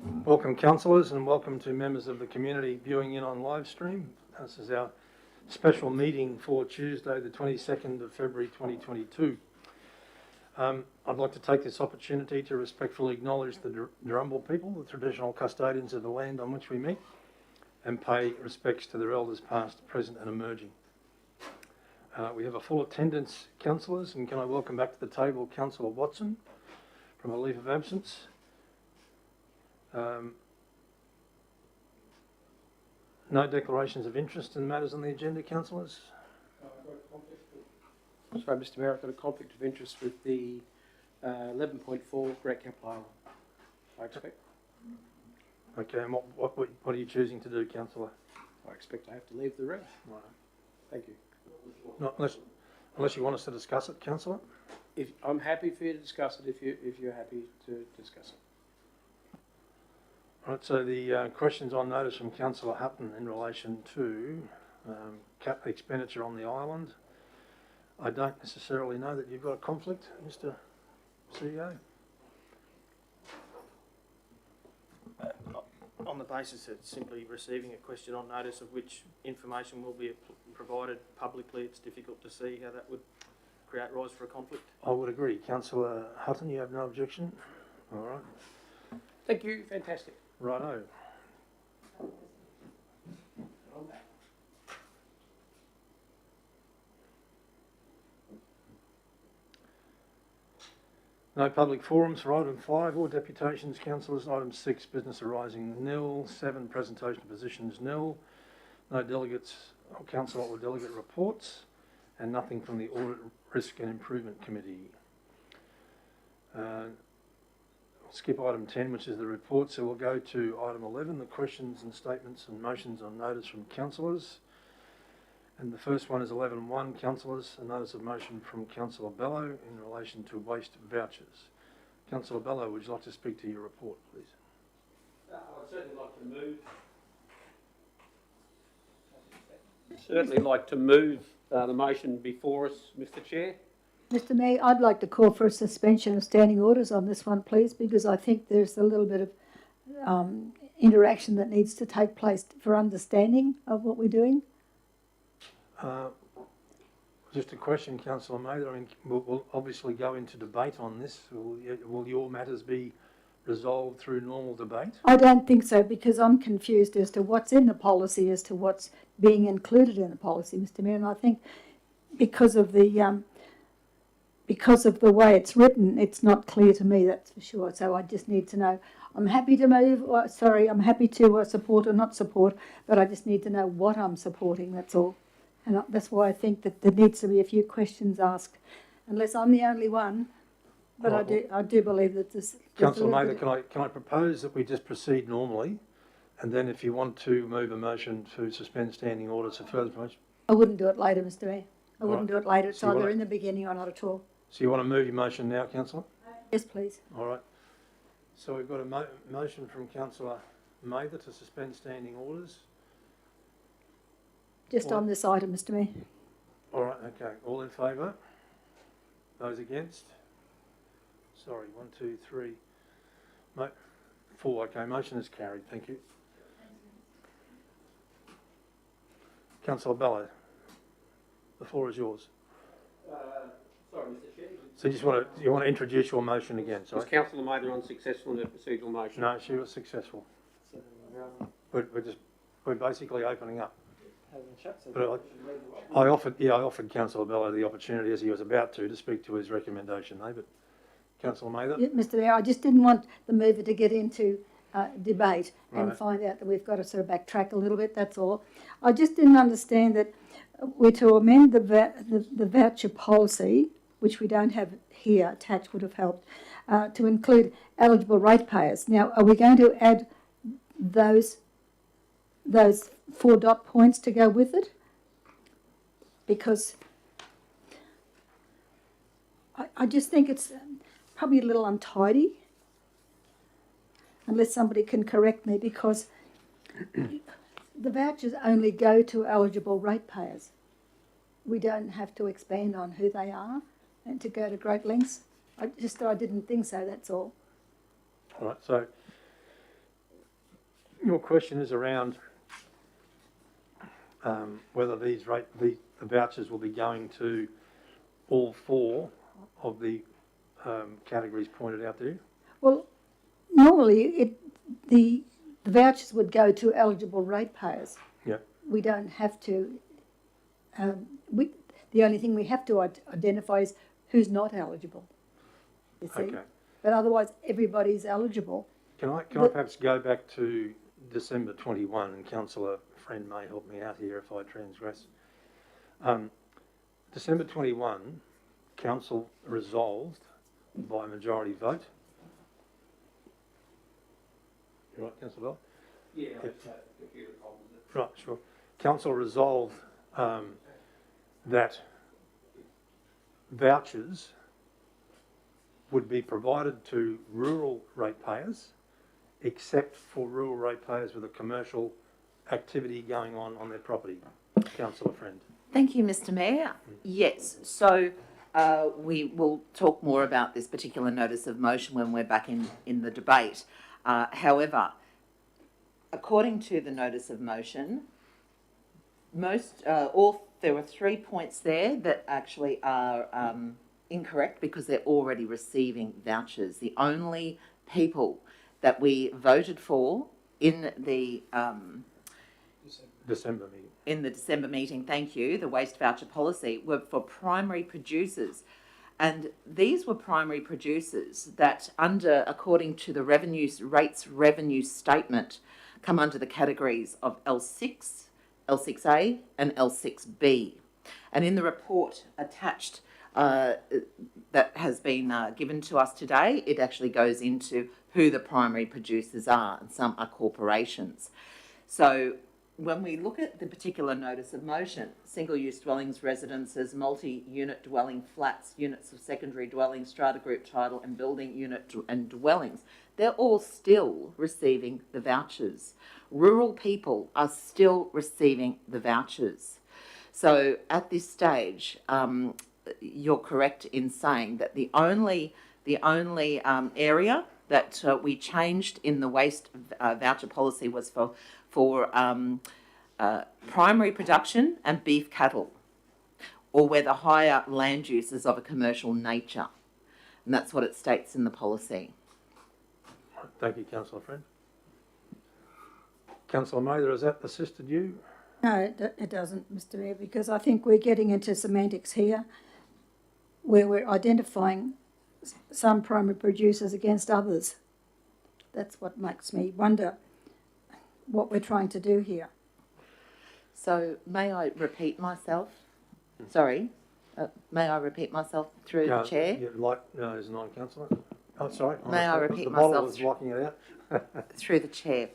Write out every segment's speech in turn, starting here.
Welcome councillors and welcome to members of the community viewing in on live stream. This is our special meeting for Tuesday the 22nd of February 2022. I'd like to take this opportunity to respectfully acknowledge the Durrumbal people, the traditional custodians of the land on which we meet, and pay respects to their elders past, present and emerging. We have a full attendance, councillors, and can I welcome back to the table Councillor Watson from a leave of absence. No declarations of interest in matters on the agenda, councillors? Sorry, Mr Mayor, I've got a conflict of interest with the 11.4 Great Capital Island, I expect. Okay, and what are you choosing to do, councillor? I expect I have to leave the room. Right. Thank you. Not unless you want us to discuss it, councillor? I'm happy for you to discuss it if you're happy to discuss it. Right, so the questions on notice from Councillor Hutton in relation to capital expenditure on the island. I don't necessarily know that you've got a conflict, Mr CEO. On the basis of simply receiving a question on notice of which information will be provided publicly, it's difficult to see how that would create rise for a conflict. I would agree. Councillor Hutton, you have no objection? All right. Thank you, fantastic. Righto. No public forums for item 5 or deputations, councillors. Item 6, business arising nil. 7, presentation of positions nil. No delegates or councillor or delegate reports, and nothing from the Audit, Risk and Improvement Committee. Skip item 10, which is the report, so we'll go to item 11, the questions and statements and motions on notice from councillors. And the first one is 11.1, councillors, a notice of motion from Councillor Bello in relation to waste vouchers. Councillor Bello, would you like to speak to your report, please? I'd certainly like to move the motion before us, Mr Chair. Mr Mayor, I'd like to call for a suspension of standing orders on this one, please, because I think there's a little bit of interaction that needs to take place for understanding of what we're doing. Just a question, Councillor Mather. I mean, we'll obviously go into debate on this. Will your matters be resolved through normal debate? I don't think so, because I'm confused as to what's in the policy, as to what's being included in the policy, Mr Mayor, and I think because of the way it's written, it's not clear to me, that's for sure. So I just need to know. I'm happy to move, I'm happy to support or not support, but I just need to know what I'm supporting, that's all. And that's why I think that there needs to be a few questions asked, unless I'm the only one. But I do believe that this. Councillor Mather, can I propose that we just proceed normally, and then if you want to move a motion to suspend standing orders for further motion? I wouldn't do it later, Mr Mayor. I wouldn't do it later. It's either in the beginning or not at all. So you want to move your motion now, councillor? Yes, please. All right. So we've got a motion from Councillor Mather to suspend standing orders. Just on this item, Mr Mayor. All right, okay. All in favour? Those against? Sorry, 1, 2, 3. 4, okay. Motion is carried. Thank you. Councillor Bello, the floor is yours. Sorry, Mr Chair. So you want to introduce your motion again, sorry? Was Councillor Mather unsuccessful in the procedural motion? No, she was successful. We're basically opening up. But I offered Councillor Bello the opportunity, as he was about to speak to his recommendation, but Councillor Mather? Yeah, Mr Mayor, I just didn't want the mover to get into debate and find out that we've got to sort of backtrack a little bit, that's all. I just didn't understand that we're to amend the voucher policy, which we don't have here attached, would have helped, to include eligible ratepayers. Now, are we going to add those 4 dot points to go with it? Because I just think it's probably a little untidy, unless somebody can correct me, because the vouchers only go to eligible ratepayers. We don't have to expand on who they are and to go to great lengths. I didn't think so, that's all. All right, so your question is around whether the vouchers will be going to all four of the categories pointed out there. Well, normally the vouchers would go to eligible ratepayers. Yep. We don't have to. The only thing we have to identify is who's not eligible. You see, Okay. but otherwise everybody's eligible. Can I perhaps go back to December 21, and Councillor Friend may help me out here if I transgress. December 21, Council resolved by majority vote. You right, Councillor Bell? Yeah, I just had a computer problem with it. Right, sure. Council resolved that vouchers would be provided to rural ratepayers, except for rural ratepayers with a commercial activity going on their property. Councillor Friend. Thank you, Mr. Mayor. Yes, so we will talk more about this particular notice of motion when we're back in the debate. However, according to the notice of motion, there were 3 points there that actually are incorrect because they're already receiving vouchers. The only people that we voted for in the December meeting. in the December meeting, thank you, the waste voucher policy, were for primary producers. And these were primary producers that according to the rates revenue statement, come under the categories of L6, L6A and L6B. And in the report attached that has been given to us today, it actually goes into who the primary producers are, and some are corporations. So when we look at the particular notice of motion, single-use dwellings, residences, multi-unit dwelling flats, units of secondary dwelling, strata group title and building unit and dwellings, they're all still receiving the vouchers. Rural people are still receiving the vouchers. So at this stage, you're correct in saying that the only area that we changed in the waste voucher policy was for primary production and beef cattle, or where the higher land use is of a commercial nature. And that's what it states in the policy. Thank you, Councillor Friend. Councillor Mather, has that assisted you? No, it doesn't, Mr. Mayor, because I think we're getting into semantics here, where we're identifying some primary producers against others. That's what makes me wonder what we're trying to do here. So may I repeat myself? Sorry, may I repeat myself through the chair? No, there's none, Councillor. Oh, sorry. May I repeat the model myself was blocking it out. Through the chair.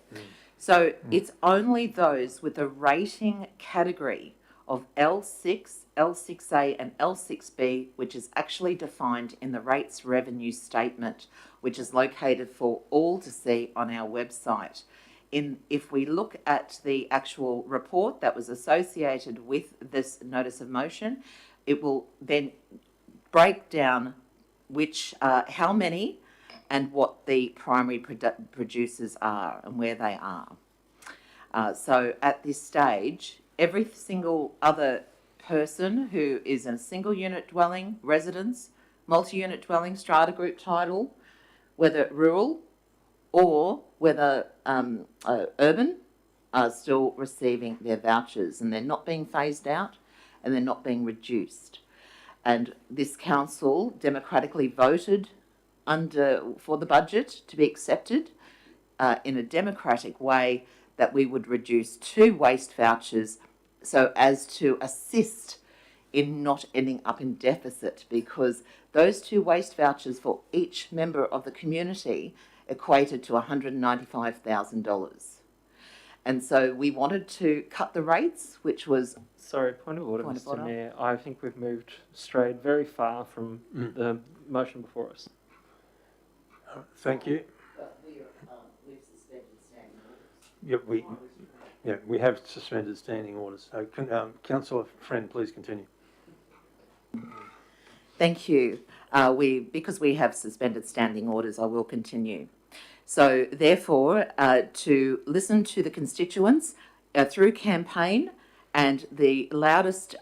So it's only those with a rating category of L6, L6A and L6B, which is actually defined in the rates revenue statement, which is located for all to see on our website. If we look at the actual report that was associated with this notice of motion, it will then break down how many and what the primary producers are and where they are. So at this stage, every single other person who is in a single unit dwelling, residence, multi-unit dwelling, strata group title, whether rural or whether urban, are still receiving their vouchers, and they're not being phased out and they're not being reduced. And this council democratically voted for the budget to be accepted in a democratic way, that we would reduce 2 waste vouchers so as to assist in not ending up in deficit, because those 2 waste vouchers for each member of the community equated to $195,000. And so we wanted to cut the rates, which was... Sorry, point of order, Mr. Mayor. I think we've strayed very far from the motion before us. Thank you. We've suspended standing orders. We have suspended standing orders. So, Councillor Friend, please continue. Thank you. Because we have suspended standing orders, I will continue. So therefore, to listen to the constituents through campaign, and the loudest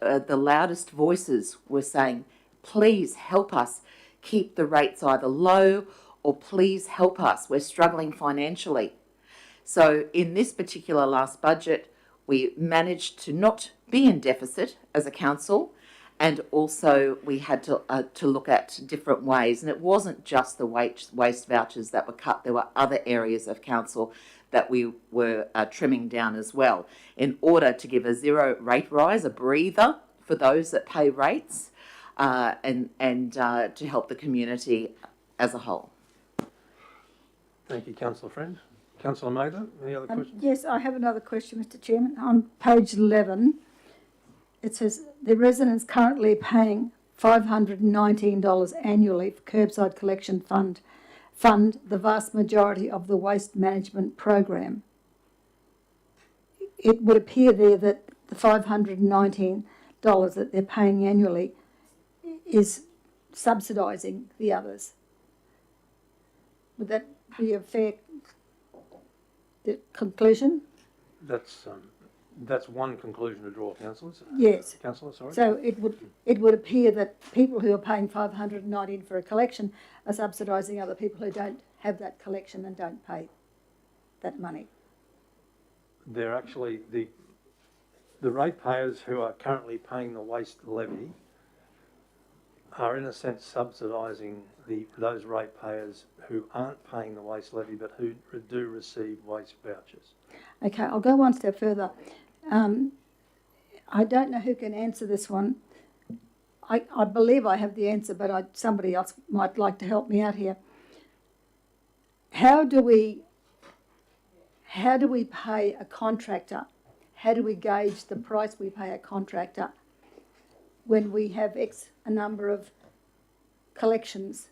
voices were saying, please help us keep the rates either low, or please help us, we're struggling financially. So in this particular last budget, we managed to not be in deficit as a council, and also we had to look at different ways. And it wasn't just the waste vouchers that were cut. There were other areas of council that we were trimming down as well, in order to give a zero rate rise, a breather for those that pay rates, and to help the community as a whole. Thank you, Councillor Friend. Councillor Mather, any other questions? Yes, I have another question, Mr Chairman. On page 11, it says the residents currently paying $519 annually for curbside collection fund the vast majority of the waste management program. It would appear there that the $519 that they're paying annually is subsidising the others. Would that be a fair conclusion? That's one conclusion to draw, councillors. Yes. Councillor, sorry. So it would appear that people who are paying $519 for a collection are subsidising other people who don't have that collection and don't pay that money. They're actually the ratepayers who are currently paying the waste levy are in a sense subsidising those ratepayers who aren't paying the waste levy but who do receive waste vouchers. Okay, I'll go one step further. I don't know who can answer this one. I believe I have the answer, but somebody else might like to help me out here. How do we pay a contractor? How do we gauge the price we pay a contractor when we have a number of collections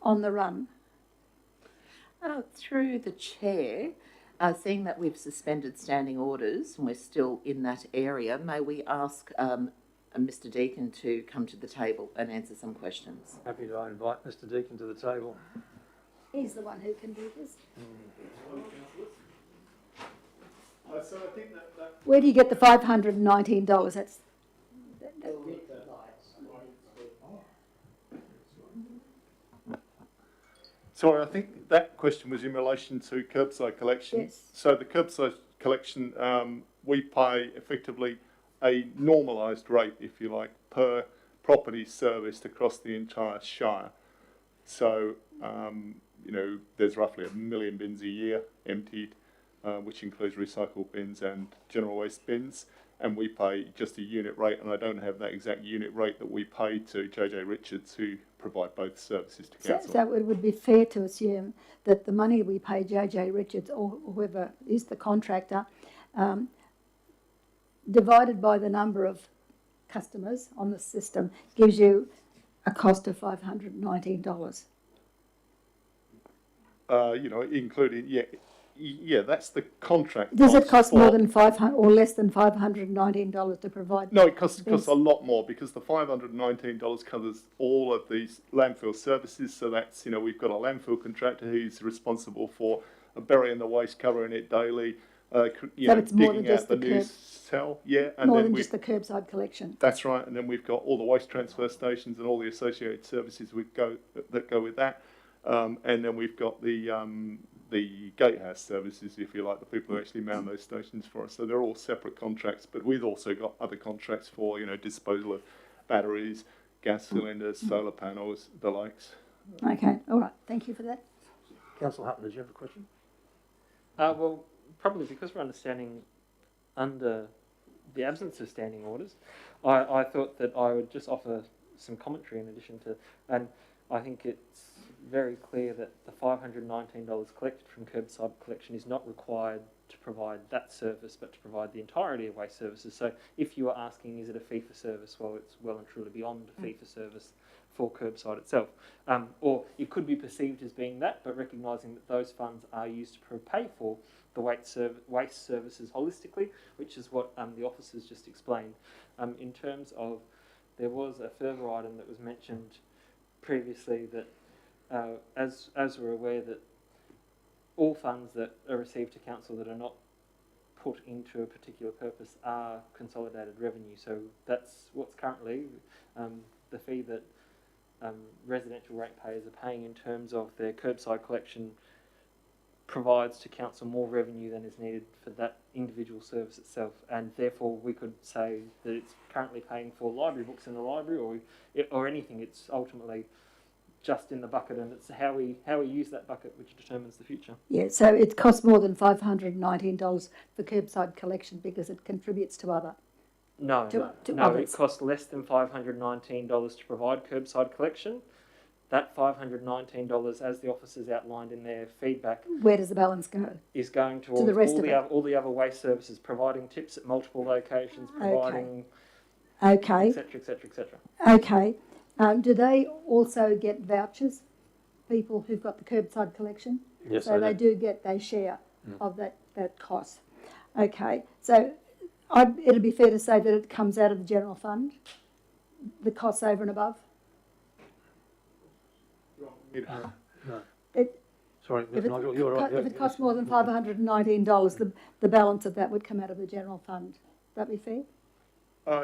on the run? Through the chair, seeing that we've suspended standing orders and we're still in that area, may we ask Mr Deakin to come to the table and answer some questions? Happy to invite Mr Deakin to the table. He's the one who can do this. So I think that Where do you get the $519? That's Sorry, I think that question was in relation to curbside collection. Yes. So the curbside collection, we pay effectively a normalised rate, if you like, per property serviced across the entire Shire. So, there's roughly 1 million bins a year emptied, which includes recycle bins and general waste bins. And we pay just a unit rate, and I don't have that exact unit rate that we pay to JJ Richards, who provide both services to council. So it would be fair to assume that the money we pay JJ Richards or whoever is the contractor, divided by the number of customers on the system, gives you a cost of $519. Including, yeah, that's the contract. Does it cost more than $500 or less than $519 to provide? No, it costs a lot more, because the $519 covers all of these landfill services. So that's, we've got a landfill contractor who's responsible for burying the waste, covering it daily, it's more than digging just out the new cell. Yeah, and more then than just the curbside collection. That's right, and then we've got all the waste transfer stations and all the associated services that go with that, and then we've got the gatehouse services, if you like, the people who actually man those stations for us. So they're all separate contracts, but we've also got other contracts for, disposal of batteries, gas cylinders, solar panels, the likes. Okay, all right, thank you for that. Councillor Hutton, did you have a question? Well, probably because we're understanding under the absence of standing orders, I thought that I would just offer some commentary in addition to, and I think it's very clear that the $519 collected from curbside collection is not required to provide that service, but to provide the entirety of waste services. So if you are asking, is it a fee for service? Well, it's well and truly beyond a fee for service for curbside itself. Or it could be perceived as being that, but recognising that those funds are used to pay for the waste services holistically, which is what the officers just explained. In terms of, there was a further item that was mentioned previously that, as we're aware that all funds that are received to council that are not put into a particular purpose are consolidated revenue. So that's what's currently the fee that residential ratepayers are paying in terms of their curbside collection provides to council more revenue than is needed for that individual service itself, and therefore we could say that it's currently paying for library books in the library or anything. It's ultimately just in the bucket, and it's how we use that bucket which determines the future. Yeah, so it costs more than $519 for curbside collection because it contributes to other. No, To no, others. it costs less than $519 to provide curbside collection. That $519, as the officers outlined in their feedback, Where does the balance go? is going towards the rest of it. all the other waste services, providing tips at multiple locations, providing Okay, etc. etc. etc. okay. Do they also get vouchers? People who've got the curbside collection? Yes, So they share of that cost. Okay, so it'd be fair to say that it comes out of the general fund, the costs over and above? No. It- Sorry, If it, Nigel, you're right. if it costs more than $519, the balance of that would come out of the general fund. That be fair?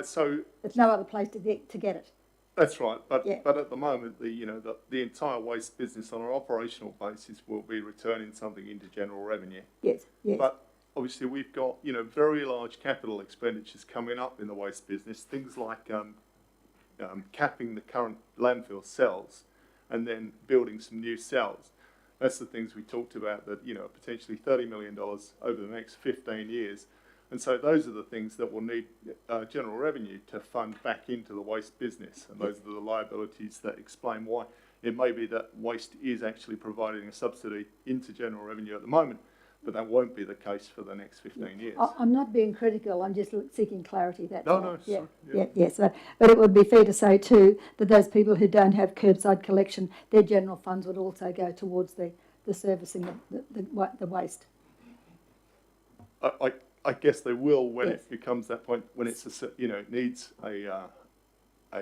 So There's no other place to get it. that's right, but Yeah. but at the moment, the entire waste business on an operational basis will be returning something into general revenue. Yes, yes. But obviously, we've got very large capital expenditures coming up in the waste business. Things like capping the current landfill cells, and then building some new cells. That's the things we talked about. That potentially $30 million over the next 15 years. And so those are the things that will need general revenue to fund back into the waste business. And those are the liabilities that explain why it may be that waste is actually providing a subsidy into general revenue at the moment, but that won't be the case for the next 15 years. I'm not being critical, I'm just seeking clarity, that's No, all. no, Yeah, sorry, yes, but it would be fair to say too that those people who don't have curbside collection, their general funds would also go towards the servicing of the waste. I guess they will when Yes. it becomes that point when it needs a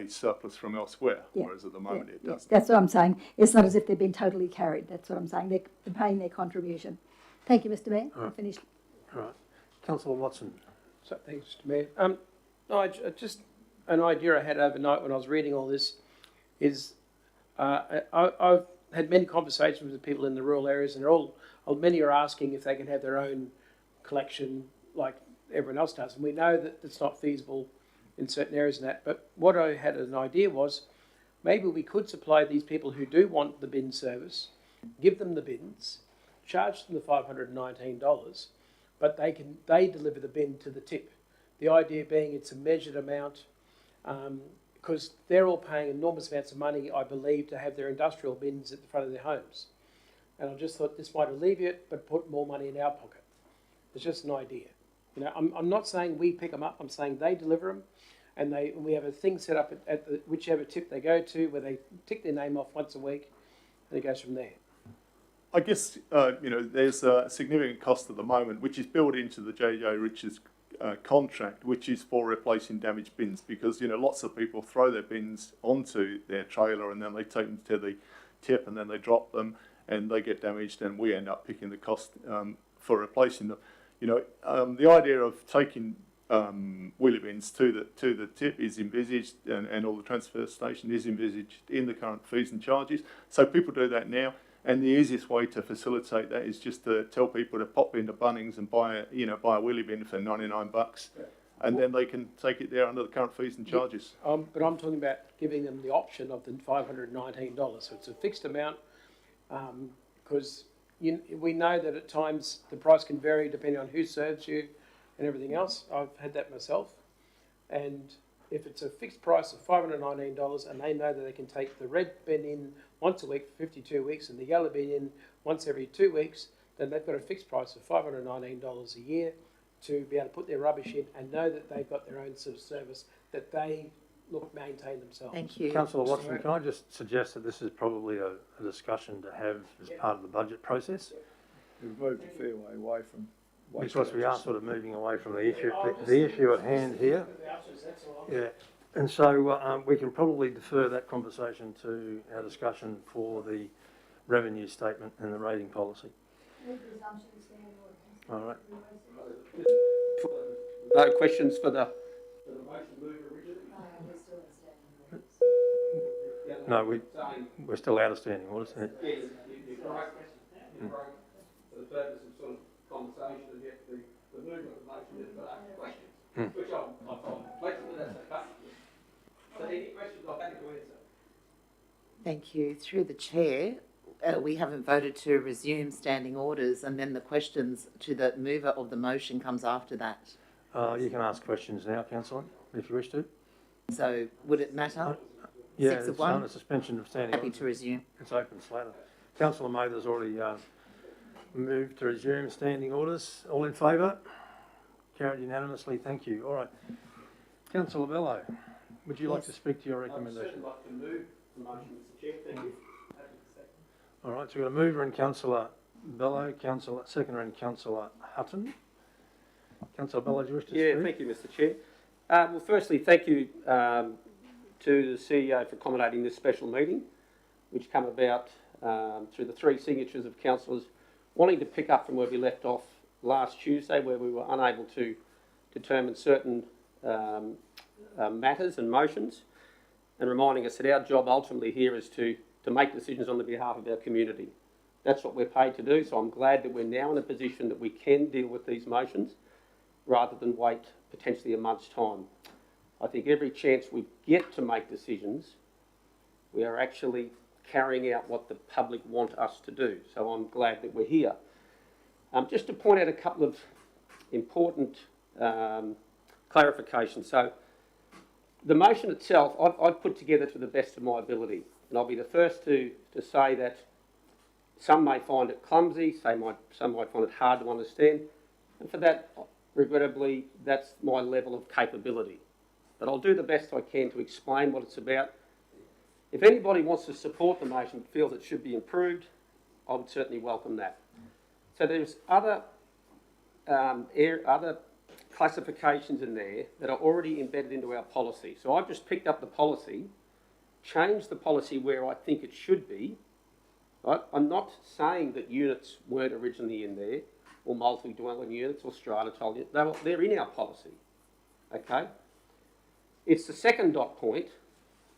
surplus from elsewhere, Yeah, whereas at the moment it Yeah, doesn't. that's what I'm saying. It's not as if they've been totally carried, that's what I'm saying. They're paying their contribution. Thank you, Mr Mayor. All right. I'm finished. All right. Councillor Watson. So, thanks, Mr Mayor. No, just an idea I had overnight when I was reading all this is I've had many conversations with people in the rural areas, and many are asking if they can have their own collection like everyone else does. And we know that it's not feasible in certain areas and that. But what I had an idea was maybe we could supply these people who do want the bin service, give them the bins, charge them the $519, but they deliver the bin to the tip. The idea being it's a measured amount, because they're all paying enormous amounts of money, I believe, to have their industrial bins at the front of their homes. And I just thought this might alleviate, but put more money in our pocket. It's just an idea. I'm not saying we pick them up. I'm saying they deliver them, and we have a thing set up at whichever tip they go to, where they tick their name off once a week, and it goes from there. I guess there's a significant cost at the moment, which is built into the JJ Richards contract, which is for replacing damaged bins, because lots of people throw their bins onto their trailer and then they take them to the tip and then they drop them and they get damaged, and we end up picking the cost for replacing them. The idea of taking wheelie bins to the tip is envisaged, and all the transfer station is envisaged in the current fees and charges. So people do that now. And the easiest way to facilitate that is just to tell people to pop into Bunnings and buy a wheelie bin for $99, and then they can take it there under the current fees and charges. But I'm talking about giving them the option of the $519. So it's a fixed amount, because we know that at times the price can vary depending on who serves you and everything else. I've had that myself, and if it's a fixed price of $519 and they know that they can take the red bin in once a week for 52 weeks and the yellow bin in once every 2 weeks, then they've got a fixed price of $519 a year to be able to put their rubbish in and know that they've got their own sort of service that they maintain themselves. Thank you. Councillor Watson, can I just suggest that this is probably a discussion to have as part of the budget process? We've moved a fair way away from waste Because we are sort of moving away from the issue at hand here. Yeah, and so we can probably defer that conversation to our discussion for the revenue statement and the rating policy. All right. No questions for the. No, we're still out of standing orders. For the purpose of sort of conversation and get the movement of the motion in for questions, which I find flexible, that's okay. So any questions I'm happy to answer. Thank you. Through the chair, we haven't voted to resume standing orders, and then the questions to the mover of the motion comes after that. You can ask questions now, councillor, if you wish to. So would it matter? Yeah, 6 of it's 1. on a suspension of standing Happy orders. to resume. It's open slater. Councillor Mather's already moved to resume standing orders. All in favour? Carried unanimously. Thank you. All right. Councillor Bello, would you like to speak to your recommendation? I'd like to move the motion, Mr. Chair. Thank you. All right, so we've got a mover and Councillor Bello, seconder and Councillor Hutton. Councillor Bello, do you wish to speak? Thank you, Mr. Chair. Well, firstly, thank you to the CEO for accommodating this special meeting, which come about through the 3 signatures of councillors wanting to pick up from where we left off last Tuesday, where we were unable to determine certain matters and motions, and reminding us that our job ultimately here is to make decisions on the behalf of our community. That's what we're paid to do, so I'm glad that we're now in a position that we can deal with these motions rather than wait potentially a month's time. I think every chance we get to make decisions, we are actually carrying out what the public want us to do. So I'm glad that we're here. Just to point out a couple of important clarifications. So the motion itself, I've put together to the best of my ability. And I'll be the first to say that some may find it clumsy, some might find it hard to understand. And for that, regrettably, that's my level of capability. But I'll do the best I can to explain what it's about. If anybody wants to support the motion, feels it should be improved, I would certainly welcome that. So there's other classifications in there that are already embedded into our policy. So I've just picked up the policy, changed the policy where I think it should be. Right? I'm not saying that units weren't originally in there, or multi-dwelling units, or strata-tile units. They're in our policy. Okay? It's the second dot point,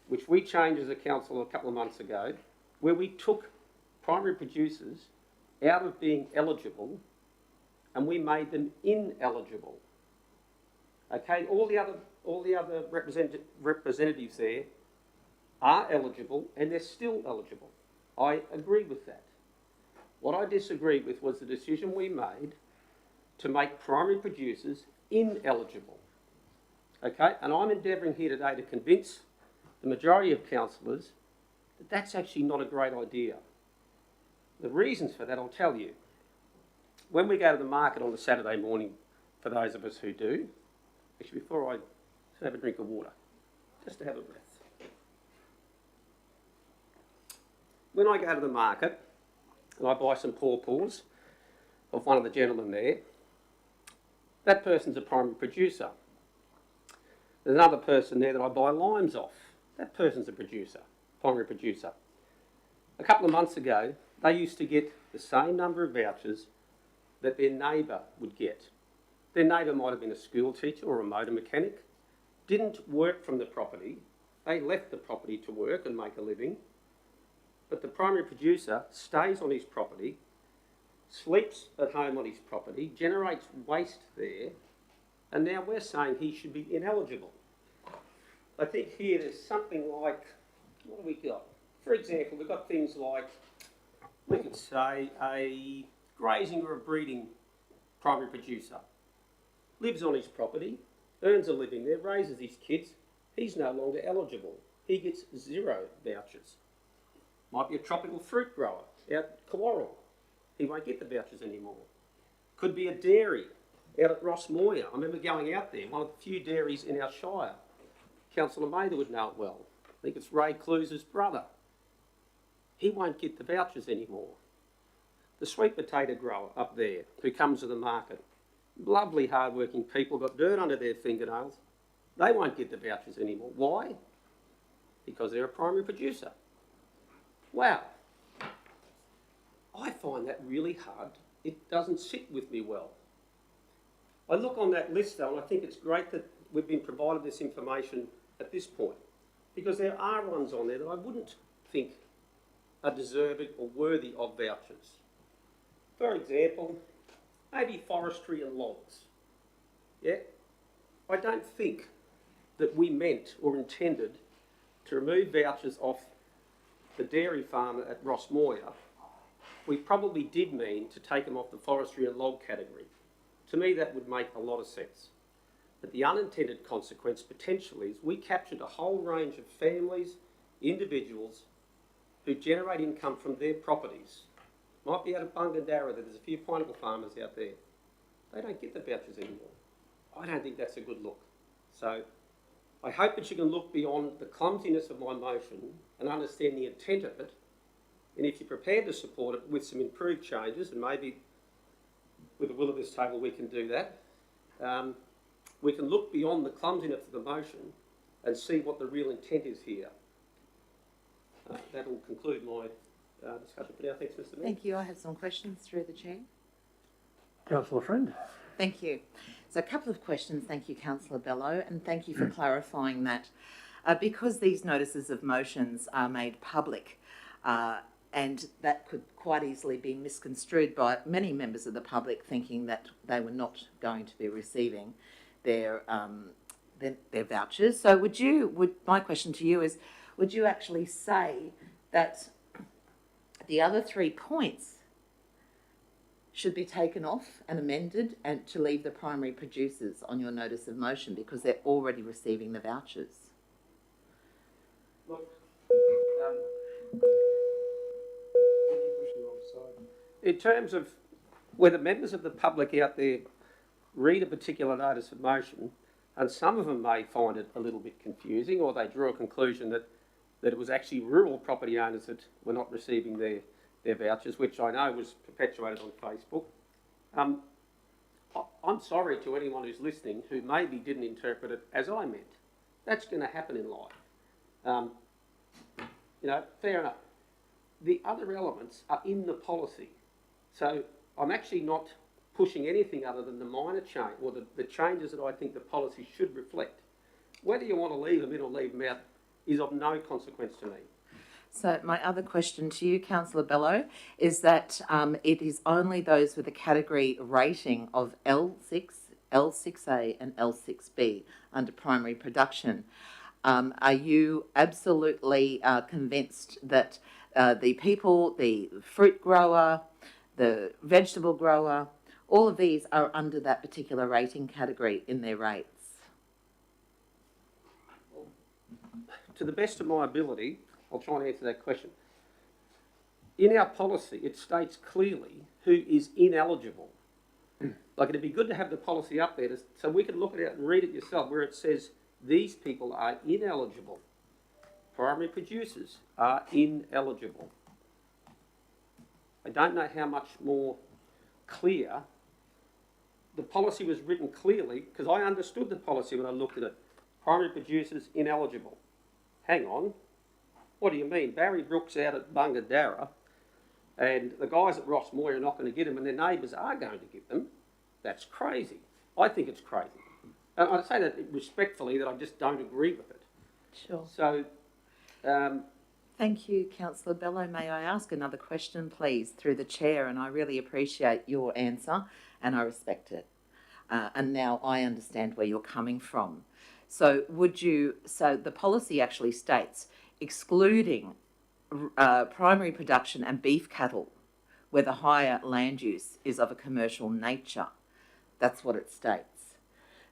which we changed as a council a couple of months ago, where we took primary producers out of being eligible and we made them ineligible. Okay, all the other representatives there are eligible and they're still eligible. I agree with that. What I disagreed with was the decision we made to make primary producers ineligible. Okay, and I'm endeavouring here today to convince the majority of councillors that that's actually not a great idea. The reasons for that I'll tell you. When we go to the market on a Saturday morning, for those of us who do, actually before I have a drink of water, just to have a breath. When I go to the market and I buy some pawpaws of one of the gentlemen there, that person's a primary producer. There's another person there that I buy limes off. That person's a producer, primary producer. A couple of months ago, they used to get the same number of vouchers that their neighbour would get. Their neighbour might have been a school teacher or a motor mechanic, didn't work from the property. They left the property to work and make a living. But the primary producer stays on his property, sleeps at home on his property, generates waste there, and now we're saying he should be ineligible. I think here there's something like, what have we got? For example, we've got things like, we could say a grazing or a breeding primary producer. Lives on his property, earns a living there, raises his kids, he's no longer eligible. He gets 0 vouchers. Might be a tropical fruit grower out at Collaral. He won't get the vouchers anymore. Could be a dairy out at Ross Moya. I remember going out there, one of the few dairies in our shire. Councillor Mather would know it well. I think it's Ray Cluse's brother. He won't get the vouchers anymore. The sweet potato grower up there who comes to the market, lovely hard-working people, got dirt under their fingernails. They won't get the vouchers anymore. Why? Because they're a primary producer. Wow. I find that really hard it doesn't sit with me well. I look on that list though, and I think it's great that we've been provided this information at this point, because there are ones on there that I wouldn't think are deserving or worthy of vouchers. For example, maybe forestry and logs. Yeah? I don't think that we meant or intended to remove vouchers off the dairy farmer at Ross Moir. We probably did mean to take them off the forestry and log category. To me, that would make a lot of sense. But the unintended consequence potentially is we captured a whole range of families, individuals who generate income from their properties. Might be out of Bungendara, there's a few pineapple farmers out there. They don't get the vouchers anymore. I don't think that's a good look. So I hope that you can look beyond the clumsiness of my motion and understand the intent of it. And if you're prepared to support it with some improved changes, and maybe with the will of this table we can do that, we can look beyond the clumsiness of the motion and see what the real intent is here. That will conclude my discussion for now. Thanks, Mr. Mayor. Thank you. I have some questions through the chair. Councillor Friend. Thank you. So a couple of questions. Thank you, Councillor Bello, and thank you for clarifying that. Because these notices of motions are made public, and that could quite easily be misconstrued by many members of the public thinking that they were not going to be receiving their vouchers. So my question to you is, would you actually say that the other 3 points should be taken off and amended and to leave the primary producers on your notice of motion because they're already receiving the vouchers? Look, in terms of whether members of the public out there read a particular notice of motion, and some of them may find it a little bit confusing, or they draw a conclusion that it was actually rural property owners that were not receiving their vouchers, which I know was perpetuated on Facebook. I'm sorry to anyone who's listening who maybe didn't interpret it as I meant. That's going to happen in life. Fair enough. The other elements are in the policy. So I'm actually not pushing anything other than the minor change, or the changes that I think the policy should reflect. Whether you want to leave them in or leave them out is of no consequence to me. So my other question to you, Councillor Bello, is that it is only those with a category rating of L6, L6A and L6B under primary production. Are you absolutely convinced that the people, the fruit grower, the vegetable grower, all of these are under that particular rating category in their rates? To the best of my ability, I'll try and answer that question. In our policy, it states clearly who is ineligible. Like, it'd be good to have the policy up there so we could look at it and read it yourself, where it says these people are ineligible. Primary producers are ineligible. I don't know how much more clear. The policy was written clearly, because I understood the policy when I looked at it. Primary producers ineligible. Hang on. What do you mean? Barry Brooks out at Bungendara, and the guys at Ross Moir are not going to get them, and their neighbours are going to get them. That's crazy. I think it's crazy. And I say that respectfully, that I just don't agree with it. Sure. So, thank you, Councillor Bello. May I ask another question, please, through the chair? And I really appreciate your answer, and I respect it. And now I understand where you're coming from. So so the policy actually states excluding primary production and beef cattle where the higher land use is of a commercial nature. That's what it states.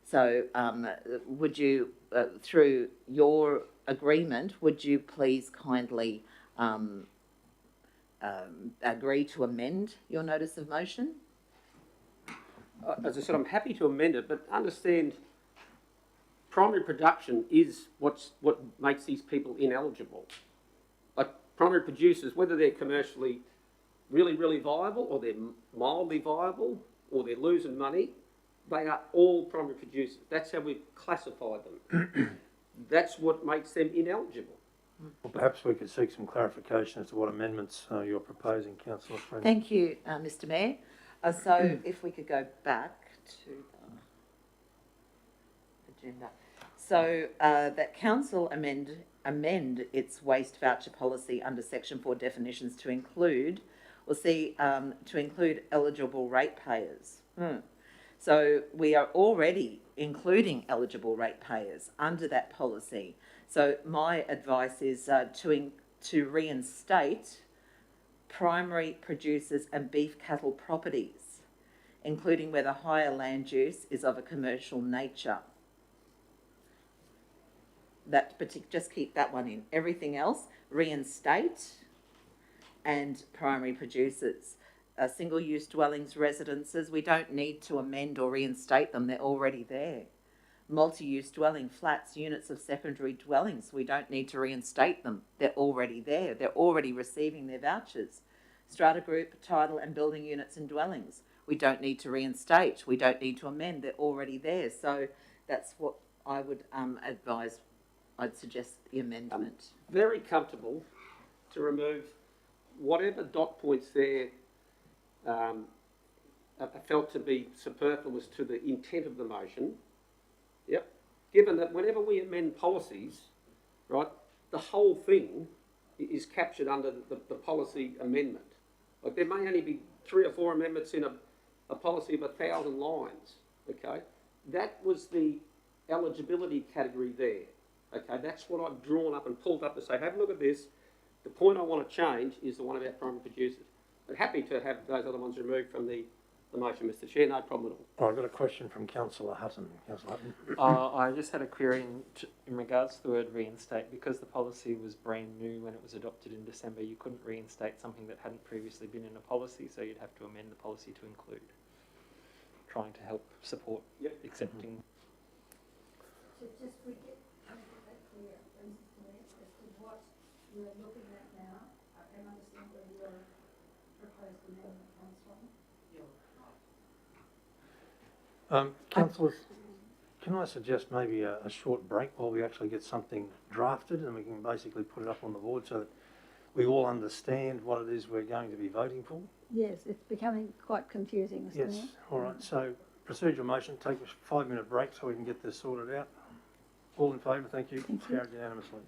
So would you, through your agreement, would you please kindly agree to amend your notice of motion? as I said, I'm happy to amend it, but understand primary production is what makes these people ineligible. Like primary producers, whether they're commercially really, really viable, or they're mildly viable, or they're losing money, they are all primary producers. That's how we've classified them. That's what makes them ineligible. Well, perhaps we could seek some clarification as to what amendments you're proposing, Councillor Friend. Thank you, Mr Mayor. So if we could go back to the agenda. So that council amend its waste voucher policy under section 4 definitions to include, to include eligible ratepayers. So we are already including eligible ratepayers under that policy. So my advice is to reinstate primary producers and beef cattle properties, including where the higher land use is of a commercial nature. Just keep that one in. Everything else, reinstate, and primary producers. Single-use dwellings, residences, we don't need to amend or reinstate them, they're already there. Multi-use dwelling, flats, units of secondary dwellings, we don't need to reinstate them, they're already there, they're already receiving their vouchers. Strata group, title and building units and dwellings, we don't need to reinstate, we don't need to amend, they're already there. So that's what I would advise. I'd suggest the amendment. Very comfortable to remove whatever dot points there are felt to be superfluous to the intent of the motion. Yep. Given that whenever we amend policies, right, the whole thing is captured under the policy amendment. Like there may only be 3 or 4 amendments in a policy of 1,000 lines. Okay, that was the eligibility category there. Okay, that's what I've drawn up and pulled up to say, have a look at this. The point I want to change is the one about primary producers. I'm happy to have those other ones removed from the motion, Mr Chair, no problem at all. I've got a question from Councillor Hutton. Councillor Hutton. I just had a query in regards to the word reinstate. Because the policy was brand new when it was adopted in December, you couldn't reinstate something that hadn't previously been in a policy, so you'd have to amend the policy to include. Trying to help support accepting. So just we get that clear, as to what you're looking at now, I can understand where your proposed amendment comes from. Councillors, can I suggest maybe a short break while we actually get something drafted and we can basically put it up on the board so that we all understand what it is we're going to be voting for? Yes, it's becoming quite confusing, isn't it? Yes, all right. So procedural motion, take a 5-minute break so we can get this sorted out. All in favour, thank you. Thank you. Carried unanimously.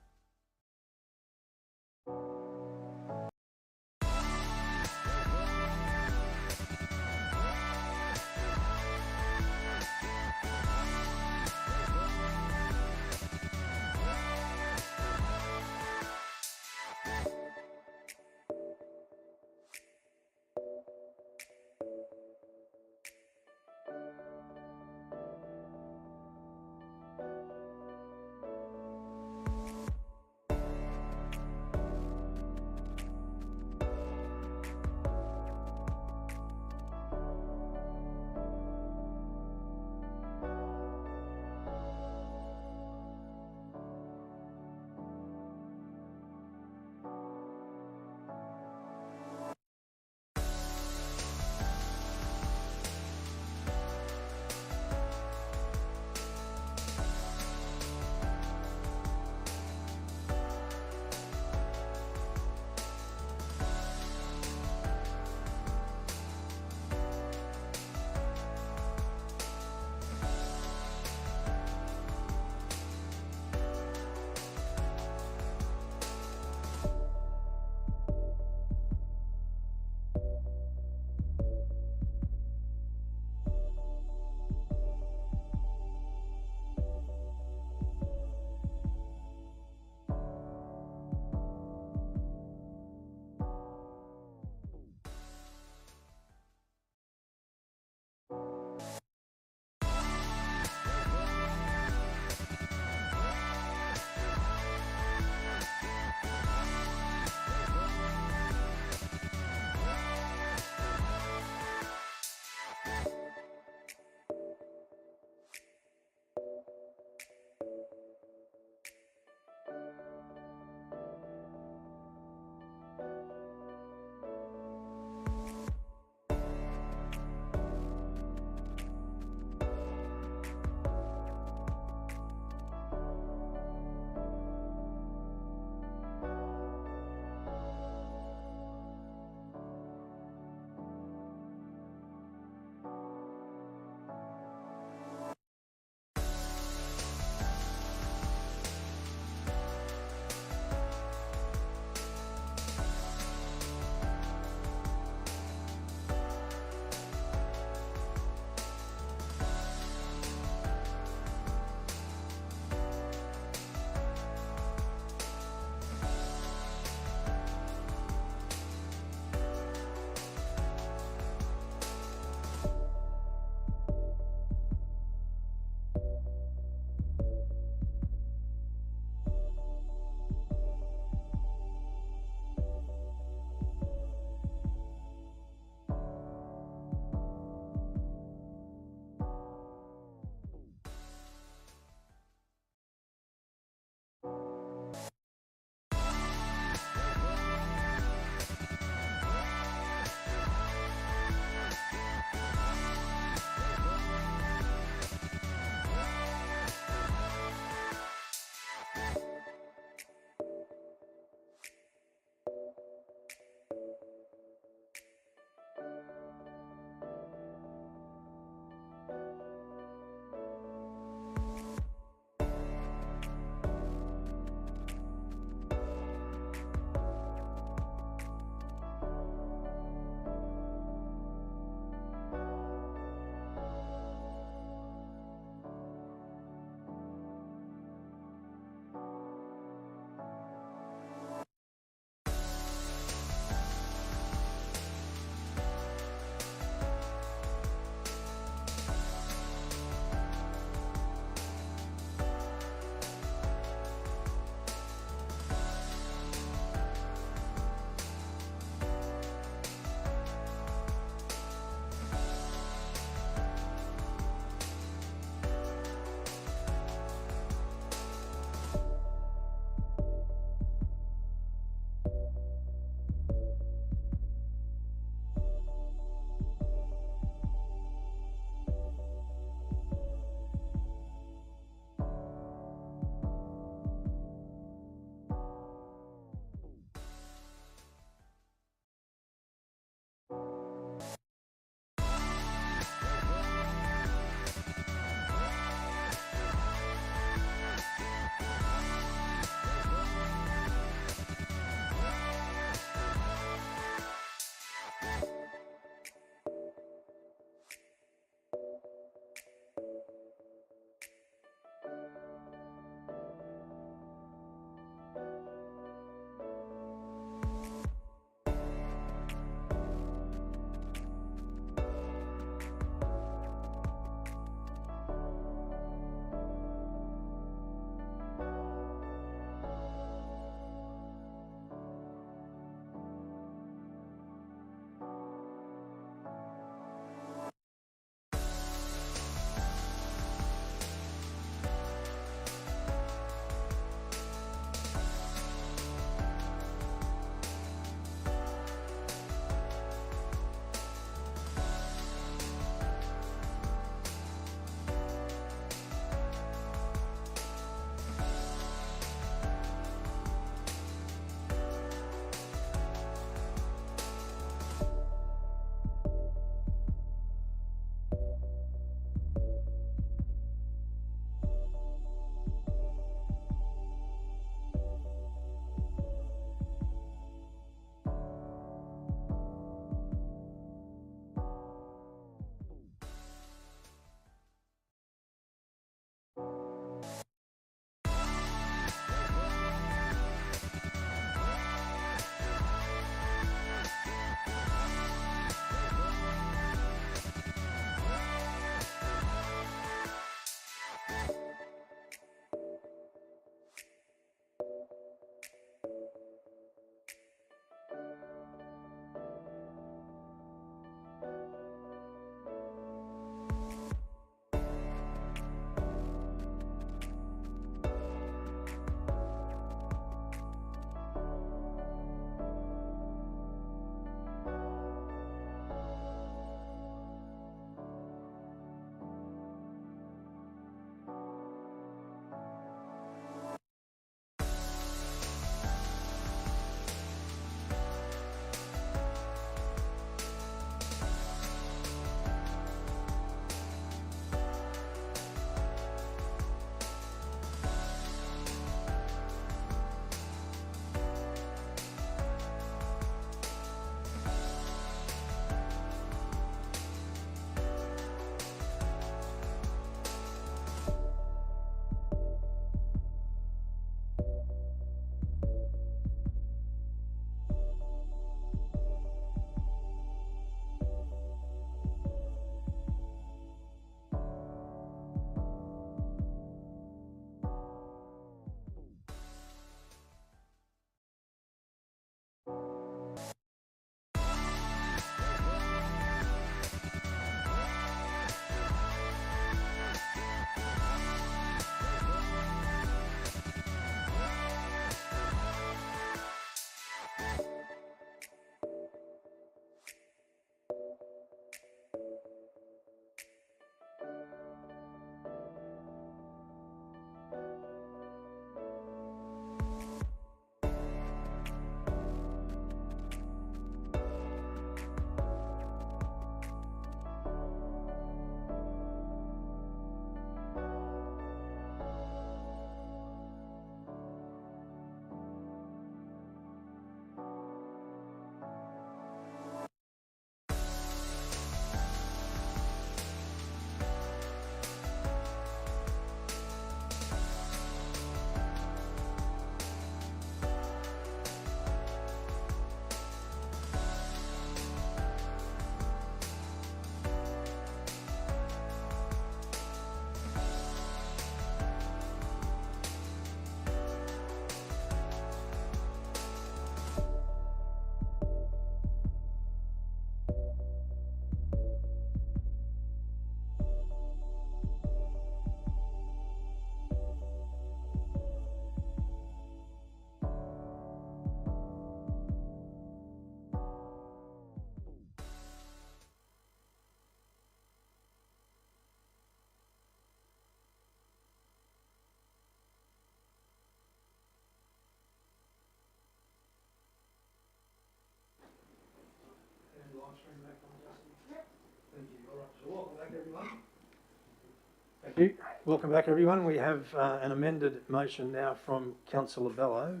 Thank you. Welcome back, everyone. We have an amended motion now from Councillor Bello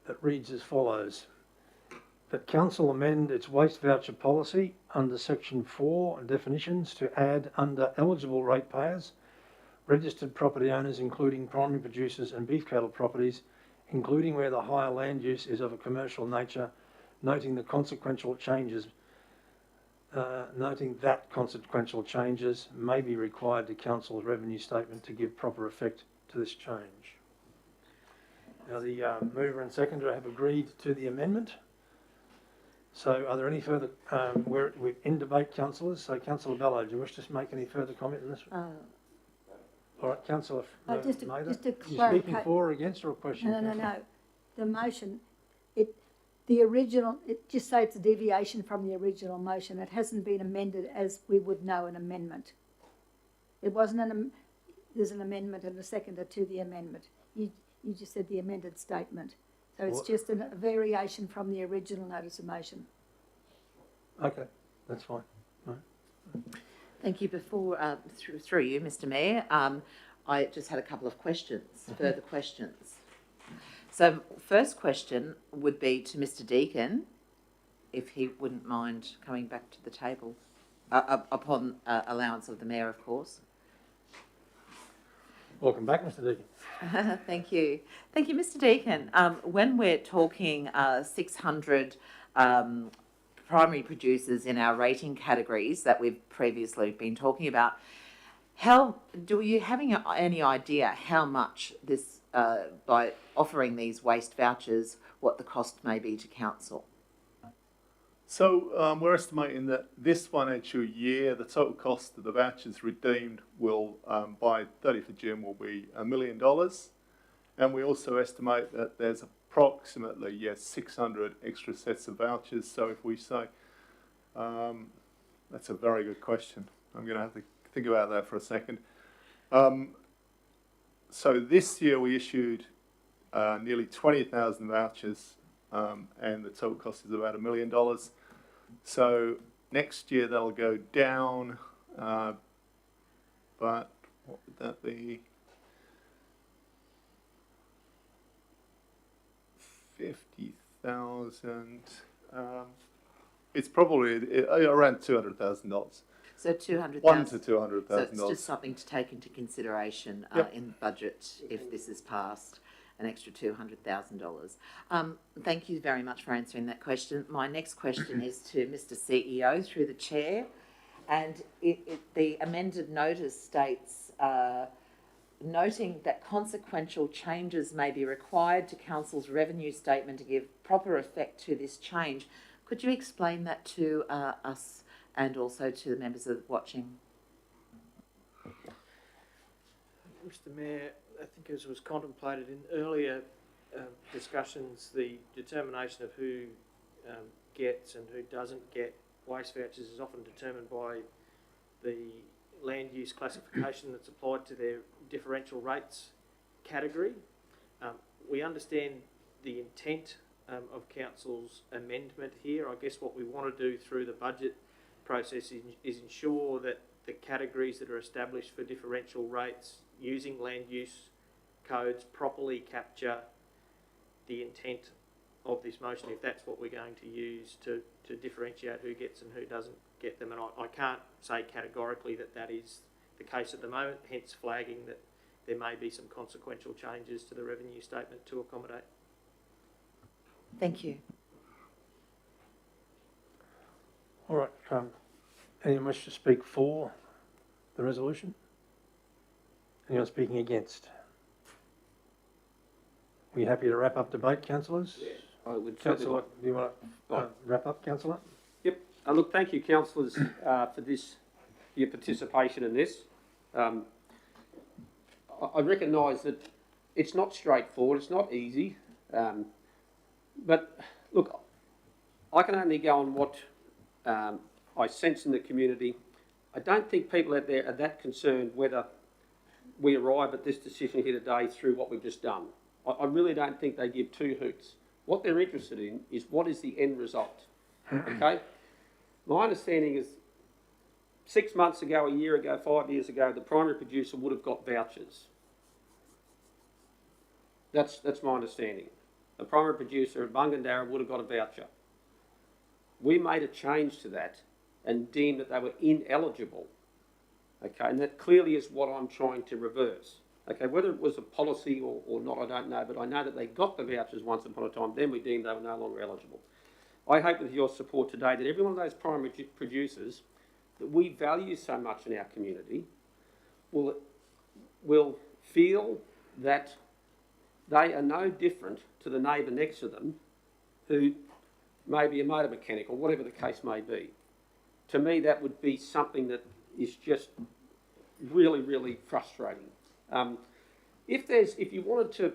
that reads as follows. That Council amend its waste voucher policy under section 4 definitions to add under eligible ratepayers, registered property owners including primary producers and beef cattle properties, including where the higher land use is of a commercial nature, noting that consequential changes may be required to Council's revenue statement to give proper effect to this change. Now the mover and seconder have agreed to the amendment. So are there any further, we're in debate, councillors, so Councillor Bello, do you wish to make any further comment on this? All right, Councillor just to Mather, you clarify. speaking for or against or a question? No. The motion, the original, it just say it's a deviation from the original motion. It hasn't been amended as we would know an amendment. It wasn't there's an amendment and a seconder to the amendment. You just said the amended statement. So it's just a variation from the original notice of motion. Okay, that's fine. Right. Thank you. Before, through you, Mr Mayor, I just had a couple of questions, further questions. So first question would be to Mr Deakin, if he wouldn't mind coming back to the table, upon allowance of the Mayor, of course. Welcome back, Mr Deakin. Thank you. Thank you, Mr Deakin. When we're talking 600 primary producers in our rating categories that we've previously been talking about, do you having any idea how much this, by offering these waste vouchers, what the cost may be to council? So we're estimating that this financial year, the total cost of the vouchers redeemed will, by 30th of June, will be $1 million. And we also estimate that there's approximately, 600 extra sets of vouchers. So if we say, that's a very good question. I'm going to have to think about that for a second. So this year we issued nearly 20,000 vouchers, and the total cost is about $1 million. So next year that'll go down, but what would that be? 50,000. It's probably around $200,000. So 200,000. $100,000 to So $200,000. it's just something to take into consideration Yep. in the budget if this is passed, an extra $200,000. Thank you very much for answering that question. My next question is to Mr. CEO through the chair, and the amended notice states, noting that consequential changes may be required to council's revenue statement to give proper effect to this change. Could you explain that to us and also to the members of watching? Mr. Mayor, I think as was contemplated in earlier discussions, the determination of who gets and who doesn't get waste vouchers is often determined by the land use classification that's applied to their differential rates category. We understand the intent of council's amendment here. I guess what we want to do through the budget process is ensure that the categories that are established for differential rates using land use codes properly capture the intent of this motion, if that's what we're going to use to differentiate who gets and who doesn't get them. And I can't say categorically that that is the case at the moment, hence flagging that there may be some consequential changes to the revenue statement to accommodate. Thank you. All right, anyone wish to speak for the resolution? Anyone speaking against? Are you happy to wrap up debate, councillors? Yes, I would certainly Councillor, like. do you want to wrap up, councillor? Yep. Look, thank you, councillors, for your participation in this. I recognise that it's not straightforward, it's not easy, but look, I can only go on what I sense in the community. I don't think people out there are that concerned whether we arrive at this decision here today through what we've just done. I really don't think they give two hoots. What they're interested in is what is the end result, okay? My understanding is 6 months ago, a year ago, 5 years ago, the primary producer would have got vouchers. That's my understanding. The primary producer at Bungendara would have got a voucher. We made a change to that and deemed that they were ineligible, okay? And that clearly is what I'm trying to reverse. Okay, whether it was a policy or not, I don't know, but I know that they got the vouchers once upon a time, then we deemed they were no longer eligible. I hope with your support today that every one of those primary producers that we value so much in our community will feel that they are no different to the neighbour next to them who may be a motor mechanic or whatever the case may be. To me, that would be something that is just really, really frustrating. If you wanted to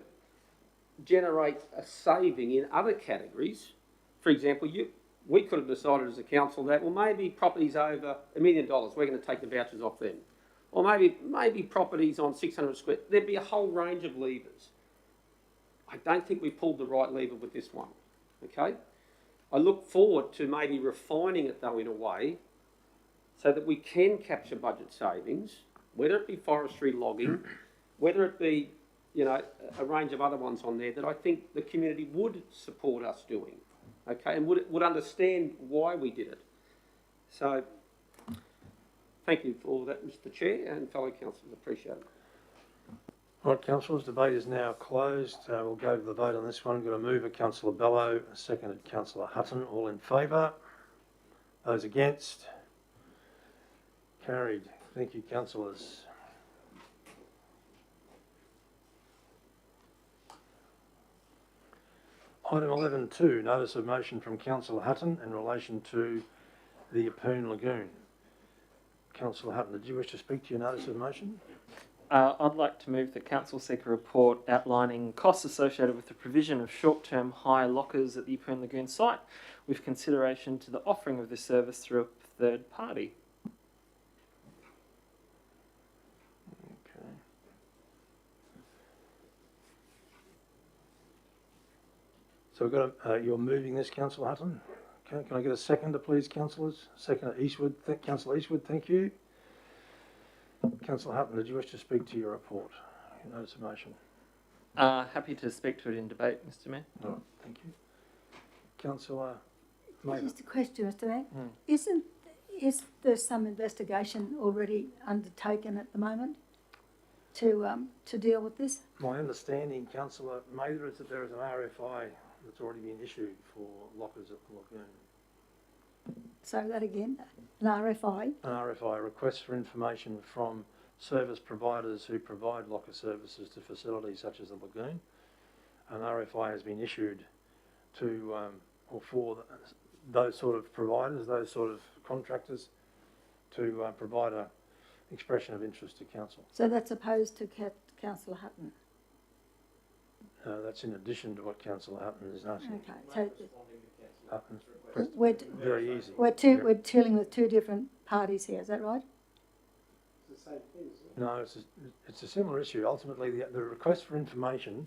generate a saving in other categories, for example, we could have decided as a council that, well, maybe properties over $1 million, we're going to take the vouchers off them. Or maybe properties on 600 square, there'd be a whole range of levers. I don't think we pulled the right lever with this one, okay? I look forward to maybe refining it though in a way so that we can capture budget savings, whether it be forestry logging, whether it be, you know, a range of other ones on there that I think the community would support us doing, okay, and would understand why we did it. So, thank you for that, Mr. Chair and fellow councillors, appreciate it. All right, councillors, debate is now closed. We'll go to the vote on this one. Got a mover, Councillor Bello, a seconded Councillor Hutton. All in favour? Those against? Carried. Thank you, councillors. Item 11.2, notice of motion from Councillor Hutton in relation to the Yeppoon Lagoon. Councillor Hutton, did you wish to speak to your notice of motion? I'd like to move that council seek a report outlining costs associated with the provision of short-term hire lockers at the Yeppoon Lagoon site, with consideration to the offering of this service through a third party. Okay. So we've got you're moving this, Councillor Hutton. Can I get a seconder, please, councillors? Seconder Eastwood. Councillor Eastwood, thank you. Councillor Hutton, did you wish to speak to your report, your notice of motion? Happy to speak to it in debate, Mr. Mayor. All right, thank you. Councillor Mather. Just a question, Mr. Mayor. Mm. Is there some investigation already undertaken at the moment to deal with this? My understanding, Councillor Mather, is that there is an RFI that's already been issued for lockers at the lagoon. So that again, an RFI. An RFI, request for information from service providers who provide locker services to facilities such as the lagoon. An RFI has been issued to or for those sort of providers, those sort of contractors, to provide a expression of interest to council. So that's opposed to Councillor Hutton. That's in addition to what Councillor Hutton is asking. Okay, so Hutton's we're very easy. we're dealing with two different parties here. Is that right? No, it's a similar issue. Ultimately, the request for information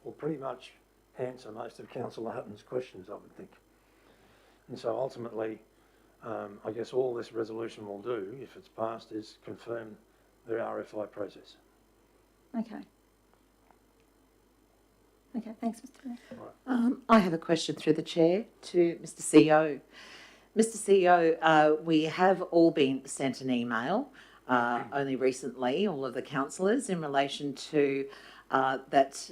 will pretty much answer most of Councillor Hutton's questions, I would think. And so ultimately, I guess all this resolution will do, if it's passed, is confirm the RFI process. Okay. Okay, thanks, Mr. Mayor. I have a question through the chair to Mr. CEO. Mr. CEO, we have all been sent an email only recently, all of the councillors, in relation to that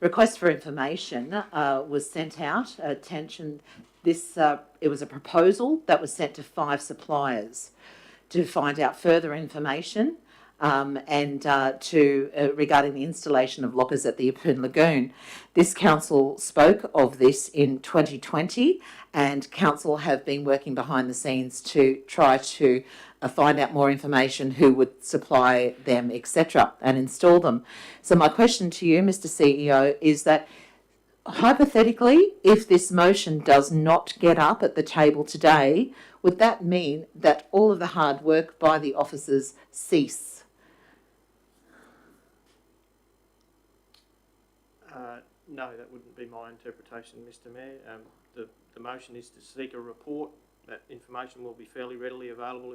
request for information was sent out. Attention, this it was a proposal that was sent to 5 suppliers to find out further information and regarding the installation of lockers at the Yeppoon Lagoon. This council spoke of this in 2020, and council have been working behind the scenes to try to find out more information, who would supply them, etc., and install them. So my question to you, Mr. CEO, is that hypothetically, if this motion does not get up at the table today, would that mean that all of the hard work by the officers cease? No, that wouldn't be my interpretation, Mr. Mayor. The motion is to seek a report. That information will be fairly readily available.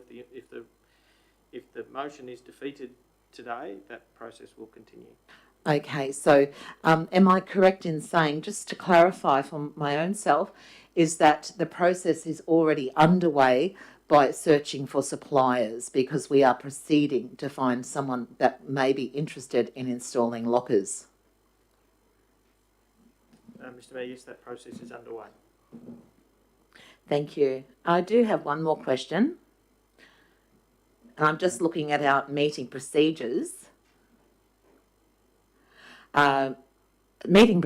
If the motion is defeated today, that process will continue. Okay, so am I correct in saying, just to clarify for my own self, is that the process is already underway by searching for suppliers, because we are proceeding to find someone that may be interested in installing lockers? Mr. Mayor, yes, that process is underway. Thank you. I do have one more question. And I'm just looking at our meeting procedures. Council's meeting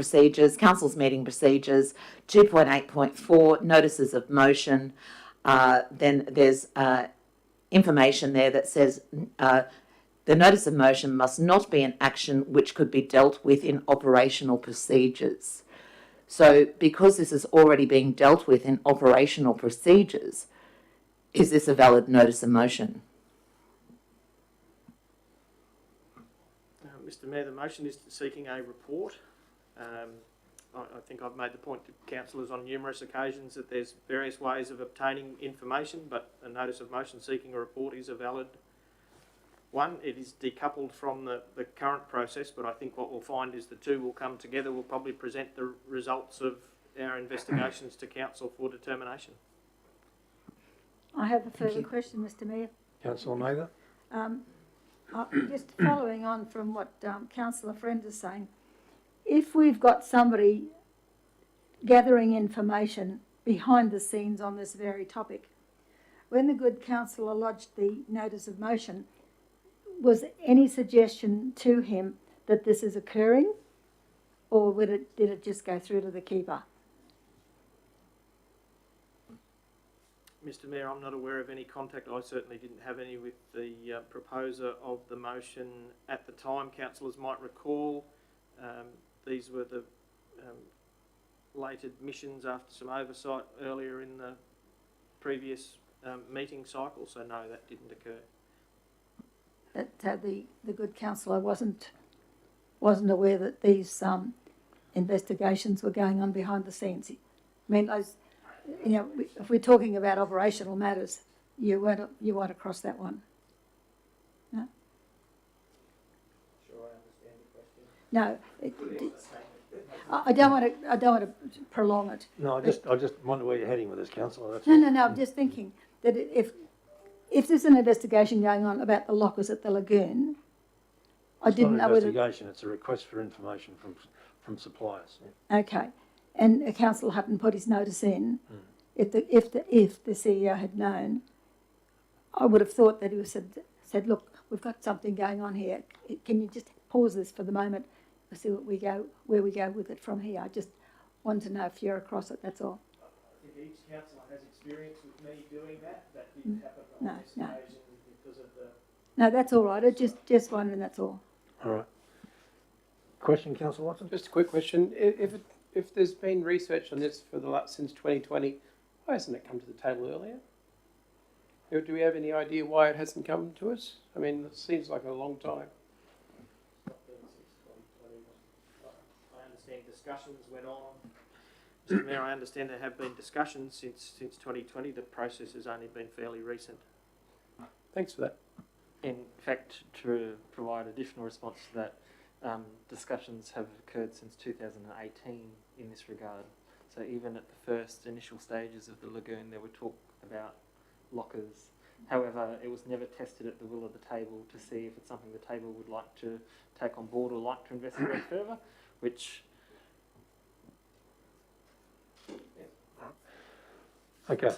procedures, 2.8.4, notices of motion. Then there's information there that says the notice of motion must not be an action which could be dealt with in operational procedures. So because this is already being dealt with in operational procedures, is this a valid notice of motion? Mr. Mayor, the motion is seeking a report. I think I've made the point to councillors on numerous occasions that there's various ways of obtaining information, but a notice of motion seeking a report is a valid one. It is decoupled from the current process, but I think what we'll find is the two will come together. We'll probably present the results of our investigations to council for determination. I have a further question, Mr. Mayor. Councillor Mather? Just following on from what Councillor Friend is saying, if we've got somebody gathering information behind the scenes on this very topic, when the good councillor lodged the notice of motion, was any suggestion to him that this is occurring, or did it just go through to the keeper? Mr Mayor, I'm not aware of any contact. I certainly didn't have any with the proposer of the motion at the time. Councillors might recall these were the late admissions after some oversight earlier in the previous meeting cycle, so no, that didn't occur. That the good councillor wasn't aware that these investigations were going on behind the scenes. I mean, if we're talking about operational matters, you weren't across that one. No. Sure, I understand the question. No, I don't want to prolong it. No, I just wonder where you're heading with this, councillor. That's No, all. no, no. I'm just thinking that if there's an investigation going on about the lockers at the lagoon, I didn't know It's not an whether. investigation, it's a request for information from suppliers. Yeah. Okay, and a councillor hadn't put his notice in. If the CEO had known, I would have thought that he would have said, look, we've got something going on here. Can you just pause this for the moment? We'll see where we go with it from here. I just want to know if you're across it. That's all. I think each councillor has experience with me doing that. That didn't happen on this occasion because of the... No, that's all right. I just wondering, that's all. All right. Question, councillor Watson? Just a quick question. If there's been research on this since 2020, why hasn't it come to the table earlier? Do we have any idea why it hasn't come to us? I mean, it seems like a long time. I understand discussions went on. Mr Mayor, I understand there have been discussions since 2020. The process has only been fairly recent. Thanks for that. In fact, to provide additional response to that, discussions have occurred since 2018 in this regard. So even at the first initial stages of the lagoon, there were talk about lockers. However, it was never tested at the will of the table to see if it's something the table would like to take on board or like to investigate further, which... Okay.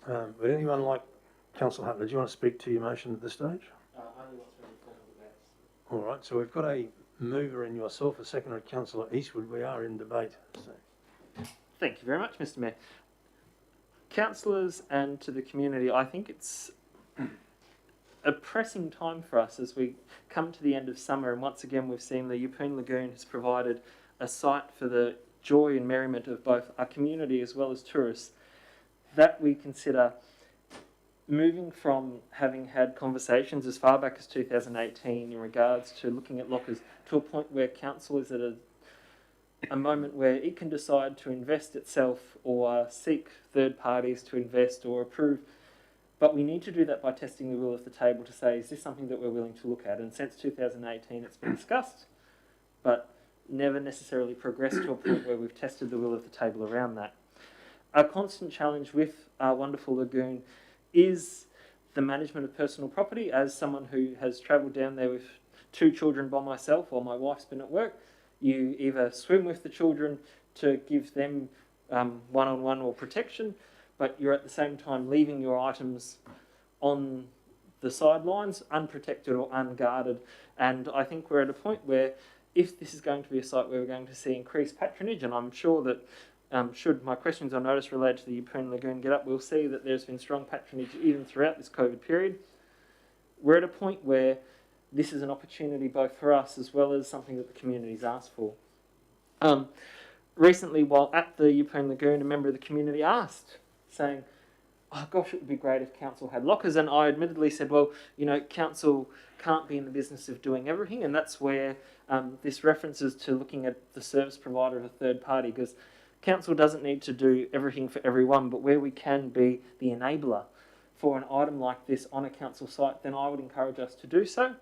Would anyone like, Councillor Hutler, do you want to speak to your motion at this stage? only what's been informed of that. All right, so we've got a mover in yourself, a seconder, Councillor Eastwood. We are in debate. So. Thank you very much, Mr Mayor. Councillors and to the community, I think it's a pressing time for us as we come to the end of summer, and once again we've seen the Yeppoon Lagoon has provided a site for the joy and merriment of both our community as well as tourists, that we consider moving from having had conversations as far back as 2018 in regards to looking at lockers to a point where council is at a moment where it can decide to invest itself or seek third parties to invest or approve. But we need to do that by testing the will of the table to say, is this something that we're willing to look at? And since 2018, it's been discussed, but never necessarily progressed to a point where we've tested the will of the table around that. Our constant challenge with our wonderful lagoon is the management of personal property. As someone who has travelled down there with 2 children by myself while my wife's been at work, you either swim with the children to give them one-on-one or protection, but you're at the same time leaving your items on the sidelines, unprotected or unguarded. And I think we're at a point where if this is going to be a site where we're going to see increased patronage, and I'm sure that should my questions on notice related to the Yeppoon Lagoon get up, we'll see that there's been strong patronage even throughout this COVID period. We're at a point where this is an opportunity both for us as well as something that the community's asked for. Recently, while at the Yeppoon Lagoon, a member of the community asked, saying, oh gosh, it would be great if council had lockers. And I admittedly said, well, you know, council can't be in the business of doing everything. And that's where this references to looking at the service provider of a third party, because council doesn't need to do everything for everyone, but where we can be the enabler for an item like this on a council site, then I would encourage us to do so.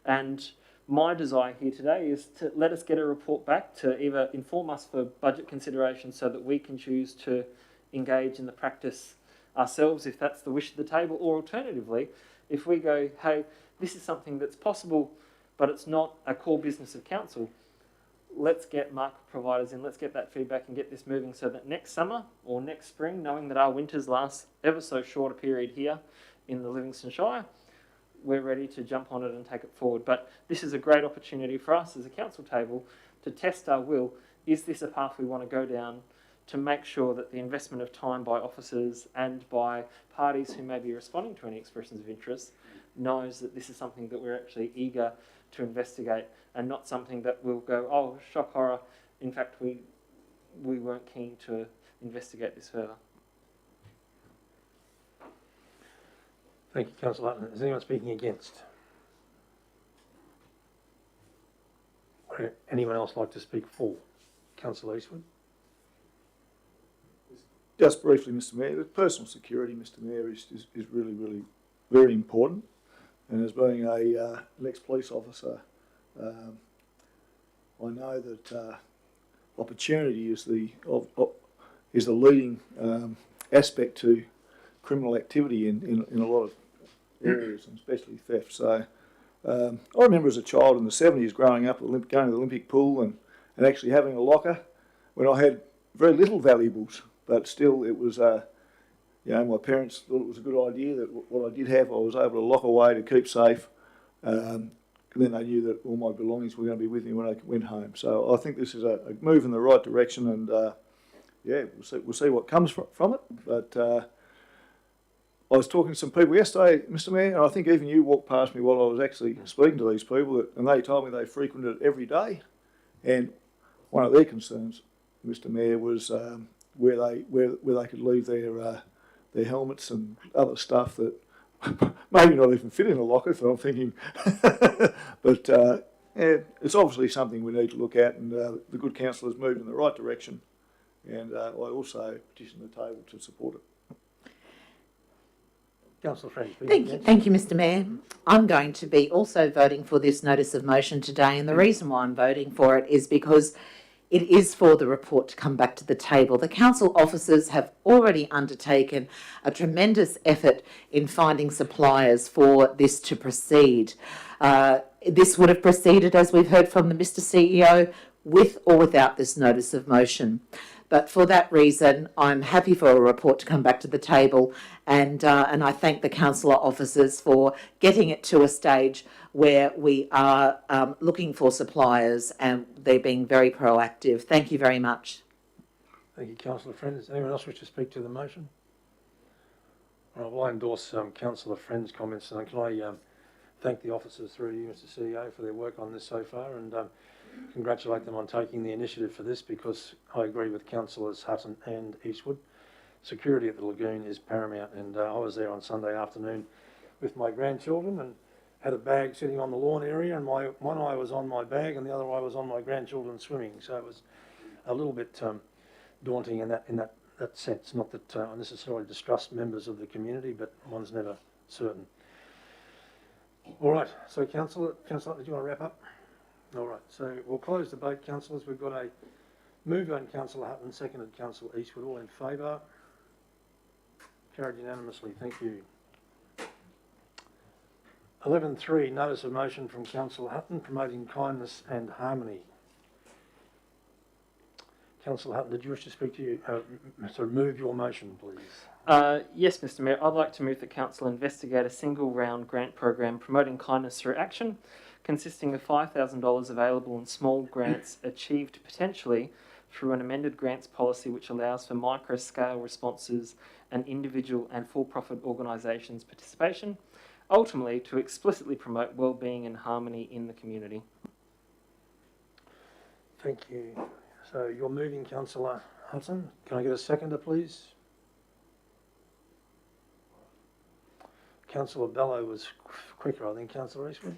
And my desire here today is to let us get a report back to either inform us for budget consideration so that we can choose to engage in the practice ourselves if that's the wish of the table, or alternatively, if we go, hey, this is something that's possible, but it's not a core business of council, let's get market providers in, let's get that feedback and get this moving so that next summer or next spring, knowing that our winters last ever so short a period here in the Livingstone Shire, we're ready to jump on it and take it forward. But this is a great opportunity for us as a council table to test our will. Is this a path we want to go down to make sure that the investment of time by officers and by parties who may be responding to any expressions of interest knows that this is something that we're actually eager to investigate, and not something that we'll go, oh, shock horror, in fact we weren't keen to investigate this further. Thank you, Councillor Hutton. Is anyone speaking against? Would anyone else like to speak for? Councillor Eastwood? Just briefly, Mr Mayor, personal security, Mr Mayor, is really, really very important. And as being an ex-police officer, I know that opportunity is the leading aspect to criminal activity in a lot of areas, and especially theft. So I remember as a child in the 70s growing up, going to the Olympic pool and actually having a locker when I had very little valuables, but still it was, my parents thought it was a good idea that what I did have I was able to lock away to keep safe. And then they knew that all my belongings were going to be with me when I went home. So I think this is a move in the right direction, and we'll see what comes from it. But I was talking to some people yesterday, Mr Mayor, and I think even you walked past me while I was actually speaking to these people, and they told me they frequented it every day. And one of their concerns, Mr Mayor, was where they could leave their helmets and other stuff that maybe not even fit in a locker. So I'm thinking, but it's obviously something we need to look at, and the good council has moved in the right direction, and I also petition the table to support it. Councillor Friend. Thank you, Mr Mayor. I'm going to be also voting for this notice of motion today, and the reason why I'm voting for it is because it is for the report to come back to the table. The council officers have already undertaken a tremendous effort in finding suppliers for this to proceed. This would have proceeded, as we've heard from the Mr CEO, with or without this notice of motion. But for that reason, I'm happy for a report to come back to the table, and I thank the councillor officers for getting it to a stage where we are looking for suppliers, and they're being very proactive. Thank you very much. Thank you, Councillor Friend. Does anyone else wish to speak to the motion? All right, well, I endorse Councillor Friend's comments, and can I thank the officers through you, Mr CEO, for their work on this so far, and congratulate them on taking the initiative for this, because I agree with Councillors Hutton and Eastwood. Security at the lagoon is paramount, and I was there on Sunday afternoon with my grandchildren and had a bag sitting on the lawn area, and one eye was on my bag and the other eye was on my grandchildren swimming. So it was a little bit daunting in that sense. Not that I necessarily distrust members of the community, but one's never certain. All right, so Councillor, did you want to wrap up? All right, so we'll close the debate, councillors. We've got a move on Councillor Hutton, seconded Councillor Eastwood. All in favour? Carried unanimously. Thank you. 11.3, notice of motion from Councillor Hutton promoting kindness and harmony. Councillor Hutton, did you wish to speak to you? Move your motion, please. Yes, Mr Mayor. I'd like to move that Council investigate a single round grant program promoting kindness through action, consisting of $5,000 available in small grants achieved potentially through an amended grants policy which allows for micro-scale responses and individual and for-profit organisations' participation, ultimately to explicitly promote well-being and harmony in the community. Thank you. So you're moving, Councillor Hutton. Can I get a seconder, please? Councillor Bello was quicker, I think. Councillor Eastwood?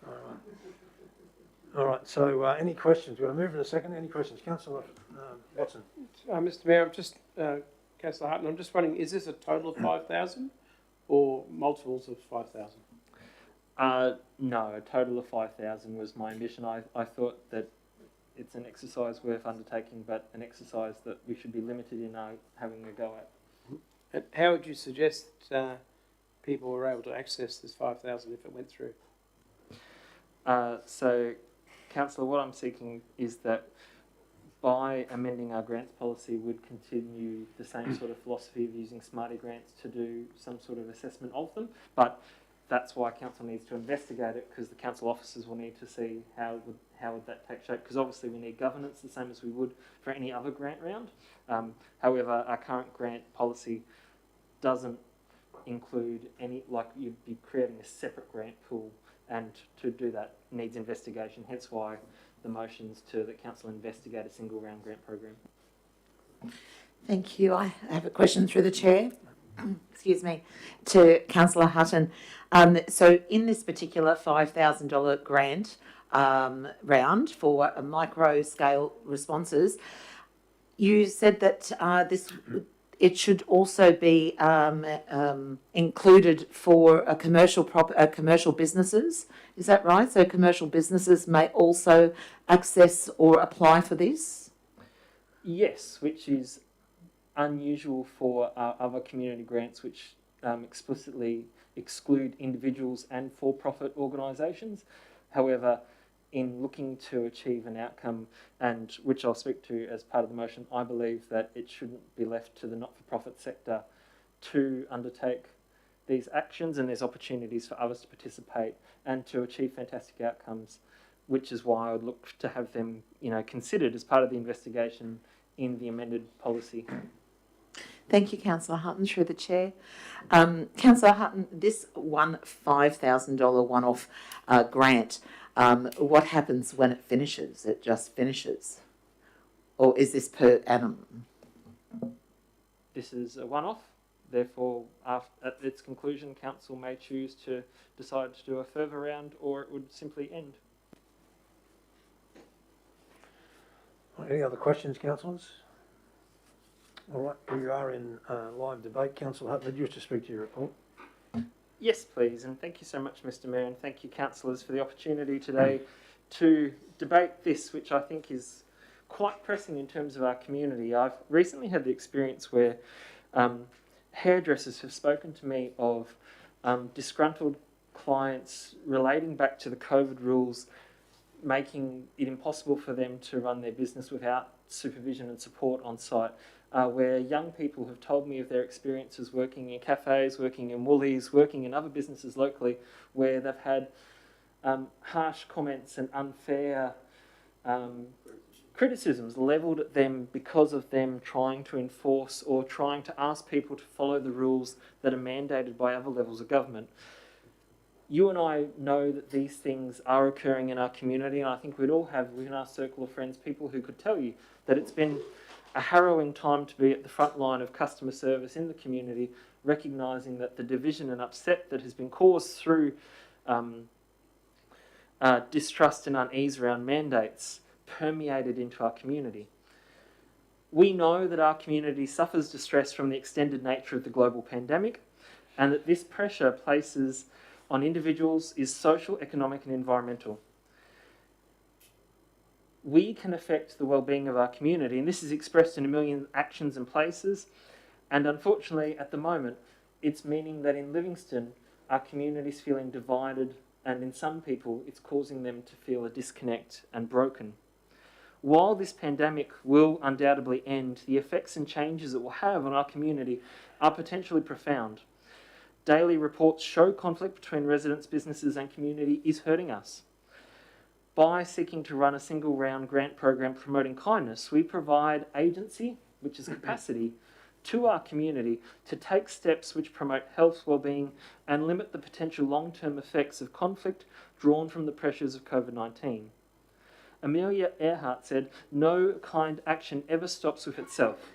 All right. All right, so any questions? We're going to move in a second. Any questions? Councillor Watson. Mr Mayor, I'm just, Councillor Hutton, I'm just wondering, is this a total of 5,000 or multiples of 5,000? No, a total of 5,000 was my ambition. I thought that it's an exercise worth undertaking, but an exercise that we should be limited in having a go at. And how would you suggest people were able to access this 5,000 if it went through? So, Councillor, what I'm seeking is that by amending our grants policy, we'd continue the same sort of philosophy of using Smarty grants to do some sort of assessment of them. But that's why council needs to investigate it, because the council officers will need to see how would that take shape, because obviously we need governance the same as we would for any other grant round. However, our current grant policy doesn't include any, like you'd be creating a separate grant pool, and to do that needs investigation, hence why the motions to the council investigate a single round grant program. Thank you. I have a question through the chair. Excuse me, to Councillor Hutton. So in this particular $5,000 grant round for micro scale responses, you said that it should also be included for commercial businesses. Is that right? So commercial businesses may also access or apply for this? Yes, which is unusual for other community grants, which explicitly exclude individuals and for-profit organisations. However, in looking to achieve an outcome, and which I'll speak to as part of the motion, I believe that it shouldn't be left to the not-for-profit sector to undertake these actions, and there's opportunities for others to participate and to achieve fantastic outcomes, which is why I would look to have them, considered as part of the investigation in the amended policy. Thank you, Councillor Hutton, through the chair. Councillor Hutton, this $5,000 one-off grant, what happens when it finishes? It just finishes? Or is this per annum? This is a one-off. Therefore, at its conclusion, council may choose to decide to do a further round, or it would simply end. Any other questions, councillors? All right, we are in live debate. Councillor Hutton, did you wish to speak to your report? Yes, please, and thank you so much, Mr. Mayor, and thank you, councillors, for the opportunity today to debate this, which I think is quite pressing in terms of our community. I've recently had the experience where hairdressers have spoken to me of disgruntled clients relating back to the COVID rules, making it impossible for them to run their business without supervision and support on site. Where young people have told me of their experiences working in cafes, working in Woolies, working in other businesses locally, where they've had harsh comments and unfair criticisms levelled at them because of them trying to enforce or trying to ask people to follow the rules that are mandated by other levels of government. You and I know that these things are occurring in our community, and I think we'd all have within our circle of friends people who could tell you that it's been a harrowing time to be at the front line of customer service in the community, recognising that the division and upset that has been caused through distrust and unease around mandates permeated into our community. We know that our community suffers distress from the extended nature of the global pandemic, and that this pressure places on individuals is social, economic and environmental. We can affect the well-being of our community, and this is expressed in a million actions and places, and unfortunately at the moment it's meaning that in Livingstone our community is feeling divided, and in some people it's causing them to feel a disconnect and broken. While this pandemic will undoubtedly end, the effects and changes it will have on our community are potentially profound. Daily reports show conflict between residents, businesses and community is hurting us. By seeking to run a single round grant program promoting kindness, we provide agency, which is capacity, to our community to take steps which promote health, well-being and limit the potential long-term effects of conflict drawn from the pressures of COVID-19. Amelia Earhart said, "No kind action ever stops with itself.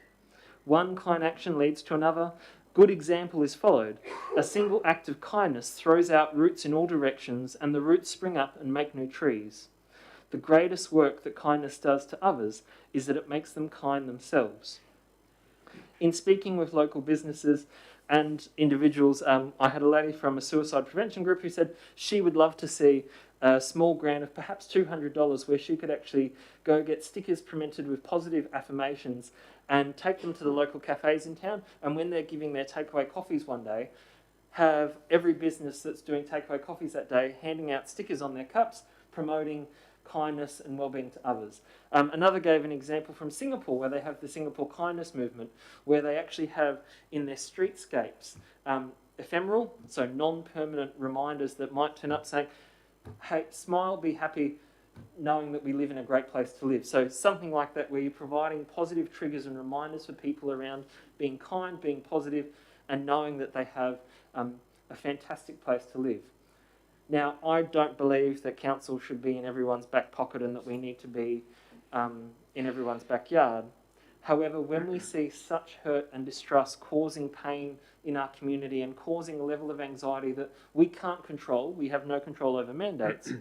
One kind action leads to another. Good example is followed. A single act of kindness throws out roots in all directions, and the roots spring up and make new trees. The greatest work that kindness does to others is that it makes them kind themselves." In speaking with local businesses and individuals, I had a lady from a suicide prevention group who said she would love to see a small grant of perhaps $200 where she could actually go get stickers printed with positive affirmations and take them to the local cafes in town, and when they're giving their takeaway coffees one day, have every business that's doing takeaway coffees that day handing out stickers on their cups promoting kindness and well-being to others. Another gave an example from Singapore, where they have the Singapore Kindness Movement, where they actually have in their streetscapes ephemeral, so non-permanent reminders that might turn up saying, hey, smile, be happy, knowing that we live in a great place to live. So something like that, where you're providing positive triggers and reminders for people around being kind, being positive, and knowing that they have a fantastic place to live. Now, I don't believe that council should be in everyone's back pocket and that we need to be in everyone's backyard. However, when we see such hurt and distrust causing pain in our community and causing a level of anxiety that we can't control, we have no control over mandates,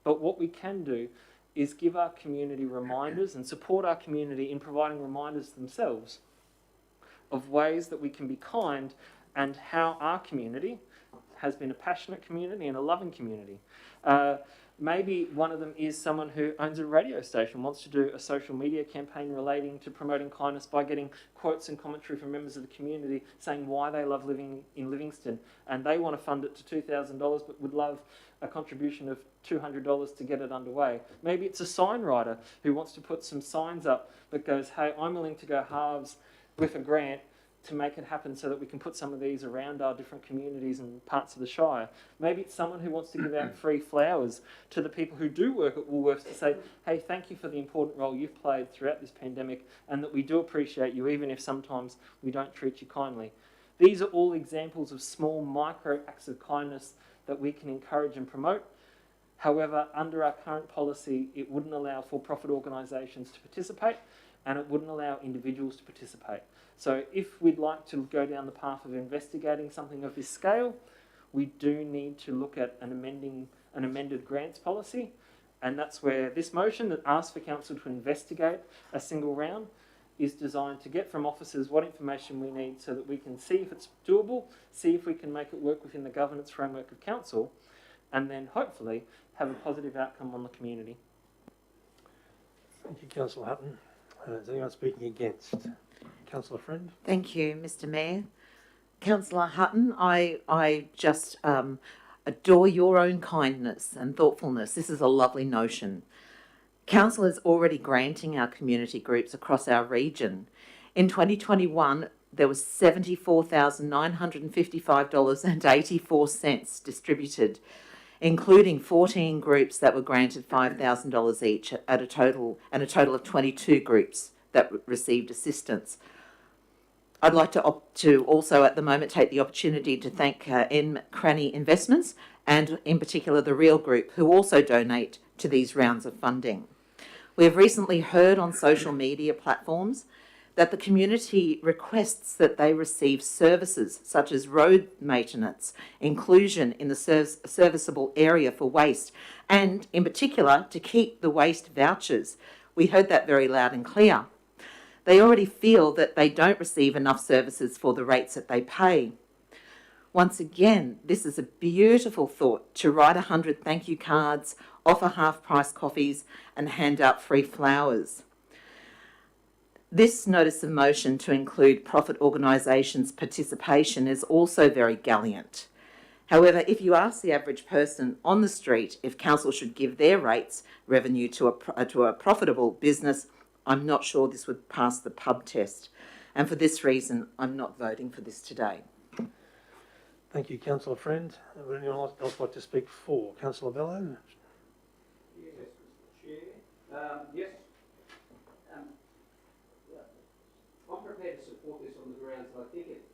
but what we can do is give our community reminders and support our community in providing reminders themselves of ways that we can be kind and how our community has been a passionate community and a loving community. Maybe one of them is someone who owns a radio station, wants to do a social media campaign relating to promoting kindness by getting quotes and commentary from members of the community saying why they love living in Livingstone, and they want to fund it to $2,000 but would love a contribution of $200 to get it underway. Maybe it's a sign writer who wants to put some signs up but goes, hey, I'm willing to go halves with a grant to make it happen so that we can put some of these around our different communities and parts of the Shire. Maybe it's someone who wants to give out free flowers to the people who do work at Woolworths to say, hey, thank you for the important role you've played throughout this pandemic and that we do appreciate you even if sometimes we don't treat you kindly. These are all examples of small micro acts of kindness that we can encourage and promote. However, under our current policy, it wouldn't allow for-profit organisations to participate and it wouldn't allow individuals to participate. So if we'd like to go down the path of investigating something of this scale, we do need to look at an amended grants policy, and that's where this motion that asks for council to investigate a single round is designed to get from officers what information we need so that we can see if it's doable, see if we can make it work within the governance framework of council, and then hopefully have a positive outcome on the community. Thank you, Councillor Hutton. Is anyone speaking against? Councillor Friend? Thank you, Mr. Mayor. Councillor Hutton, I just adore your own kindness and thoughtfulness. This is a lovely notion. Council is already granting our community groups across our region. In 2021, there was $74,955.84 distributed, including 14 groups that were granted $5,000 each at a total of 22 groups that received assistance. I'd like to also at the moment take the opportunity to thank M. Cranny Investments and in particular the Real Group who also donate to these rounds of funding. We have recently heard on social media platforms that the community requests that they receive services such as road maintenance, inclusion in the serviceable area for waste, and in particular to keep the waste vouchers. We heard that very loud and clear. They already feel that they don't receive enough services for the rates that they pay. Once again, this is a beautiful thought to write 100 thank you cards, offer half-price coffees, and hand out free flowers. This notice of motion to include profit organisations' participation is also very gallant. However, if you ask the average person on the street if council should give their rates revenue to a profitable business, I'm not sure this would pass the pub test. And for this reason, I'm not voting for this today. Thank you, Councillor Friend. Would anyone else like to speak for? Councillor Bello? Yes, Mr. Chair. Yes. I'm prepared to support this on the grounds that I think it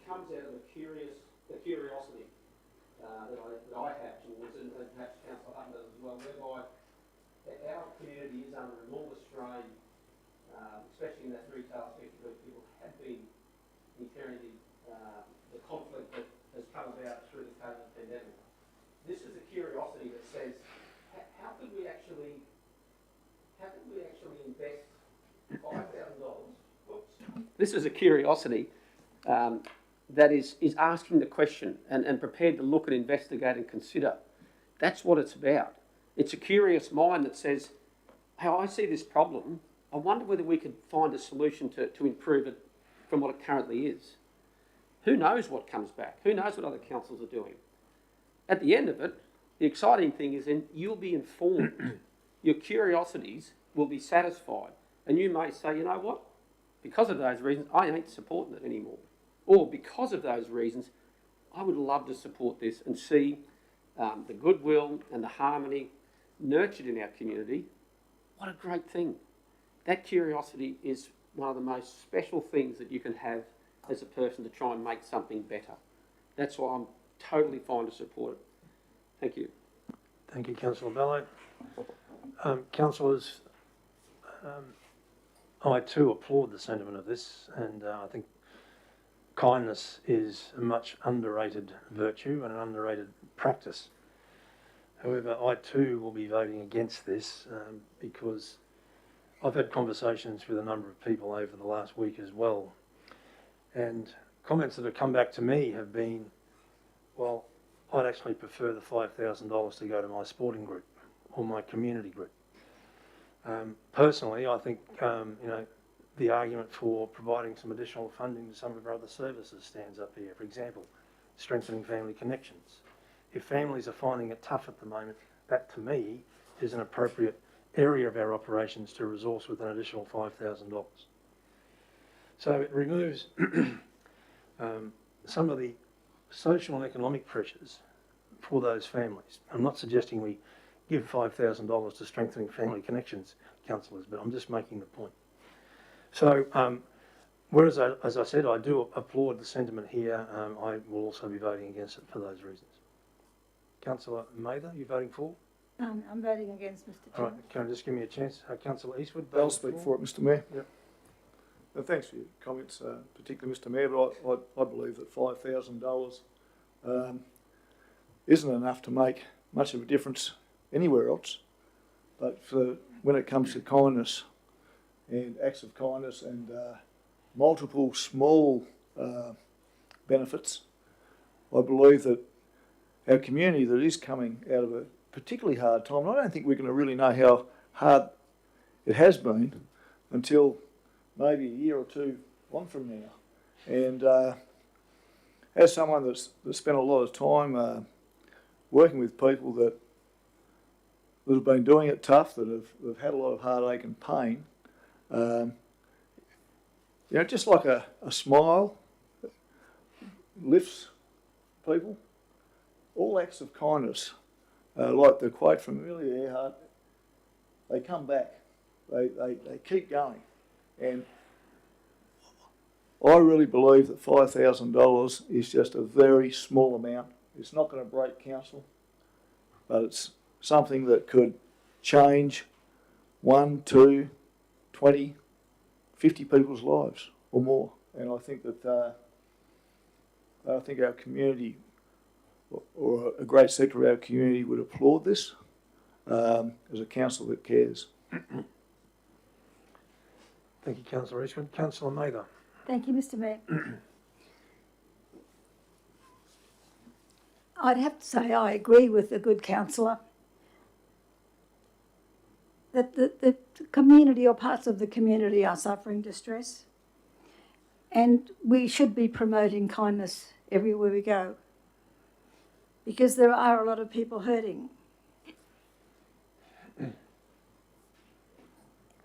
comes out of the curiosity that I have towards, and perhaps Councillor Hutton does as well, whereby our community is under enormous strain, especially in that retail sector where people have been incurring the conflict that has come about through the COVID pandemic. This is a curiosity that says, how could we actually invest $5,000? This is a curiosity that is asking the question and prepared to look and investigate and consider. That's what it's about. It's a curious mind that says, hey, I see this problem. I wonder whether we could find a solution to improve it from what it currently is. Who knows what comes back? Who knows what other councils are doing? At the end of it, the exciting thing is then you'll be informed. Your curiosities will be satisfied. And you may say, you know what? Because of those reasons, I ain't supporting it anymore. Or because of those reasons, I would love to support this and see the goodwill and the harmony nurtured in our community. What a great thing. That curiosity is one of the most special things that you can have as a person to try and make something better. That's why I'm totally fine to support it. Thank you. Thank you, Councillor Bello. Councillors, I too applaud the sentiment of this, and I think kindness is a much underrated virtue and an underrated practice. However, I too will be voting against this because I've had conversations with a number of people over the last week as well, and comments that have come back to me have been, well, I'd actually prefer the $5,000 to go to my sporting group or my community group. Personally, I think the argument for providing some additional funding to some of our other services stands up here. For example, strengthening family connections. If families are finding it tough at the moment, that to me is an appropriate area of our operations to resource with an additional $5,000. So it removes some of the social and economic pressures for those families. I'm not suggesting we give $5,000 to strengthening family connections, councillors, but I'm just making the point. So, whereas, as I said, I do applaud the sentiment here, I will also be voting against it for those reasons. Councillor Mather, you voting for? I'm voting against, Mr All Chairman. right, can I just give me a chance? Councillor Eastwood? I'll speak for it, Mr Mayor. Yep. Thanks for your comments, particularly Mr Mayor, but I believe that $5,000 isn't enough to make much of a difference anywhere else. But when it comes to kindness and acts of kindness and multiple small benefits, I believe that our community that is coming out of a particularly hard time, and I don't think we're going to really know how hard it has been until maybe a year or two on from now. And as someone that's spent a lot of time working with people that have been doing it tough, that have had a lot of heartache and pain, just like a smile lifts people. All acts of kindness, like the quote from Amelia Earhart, they come back, they keep going. And I really believe that $5,000 is just a very small amount. It's not going to break council, but it's something that could change 1, 2, 20, 50 people's lives or more. And I think that our community, or a great sector of our community, would applaud this as a council that cares. Thank you, Councillor Eastwood. Councillor Mather. Thank you, Mr Mayor. I'd have to say I agree with the good councillor that the community or parts of the community are suffering distress, and we should be promoting kindness everywhere we go, because there are a lot of people hurting.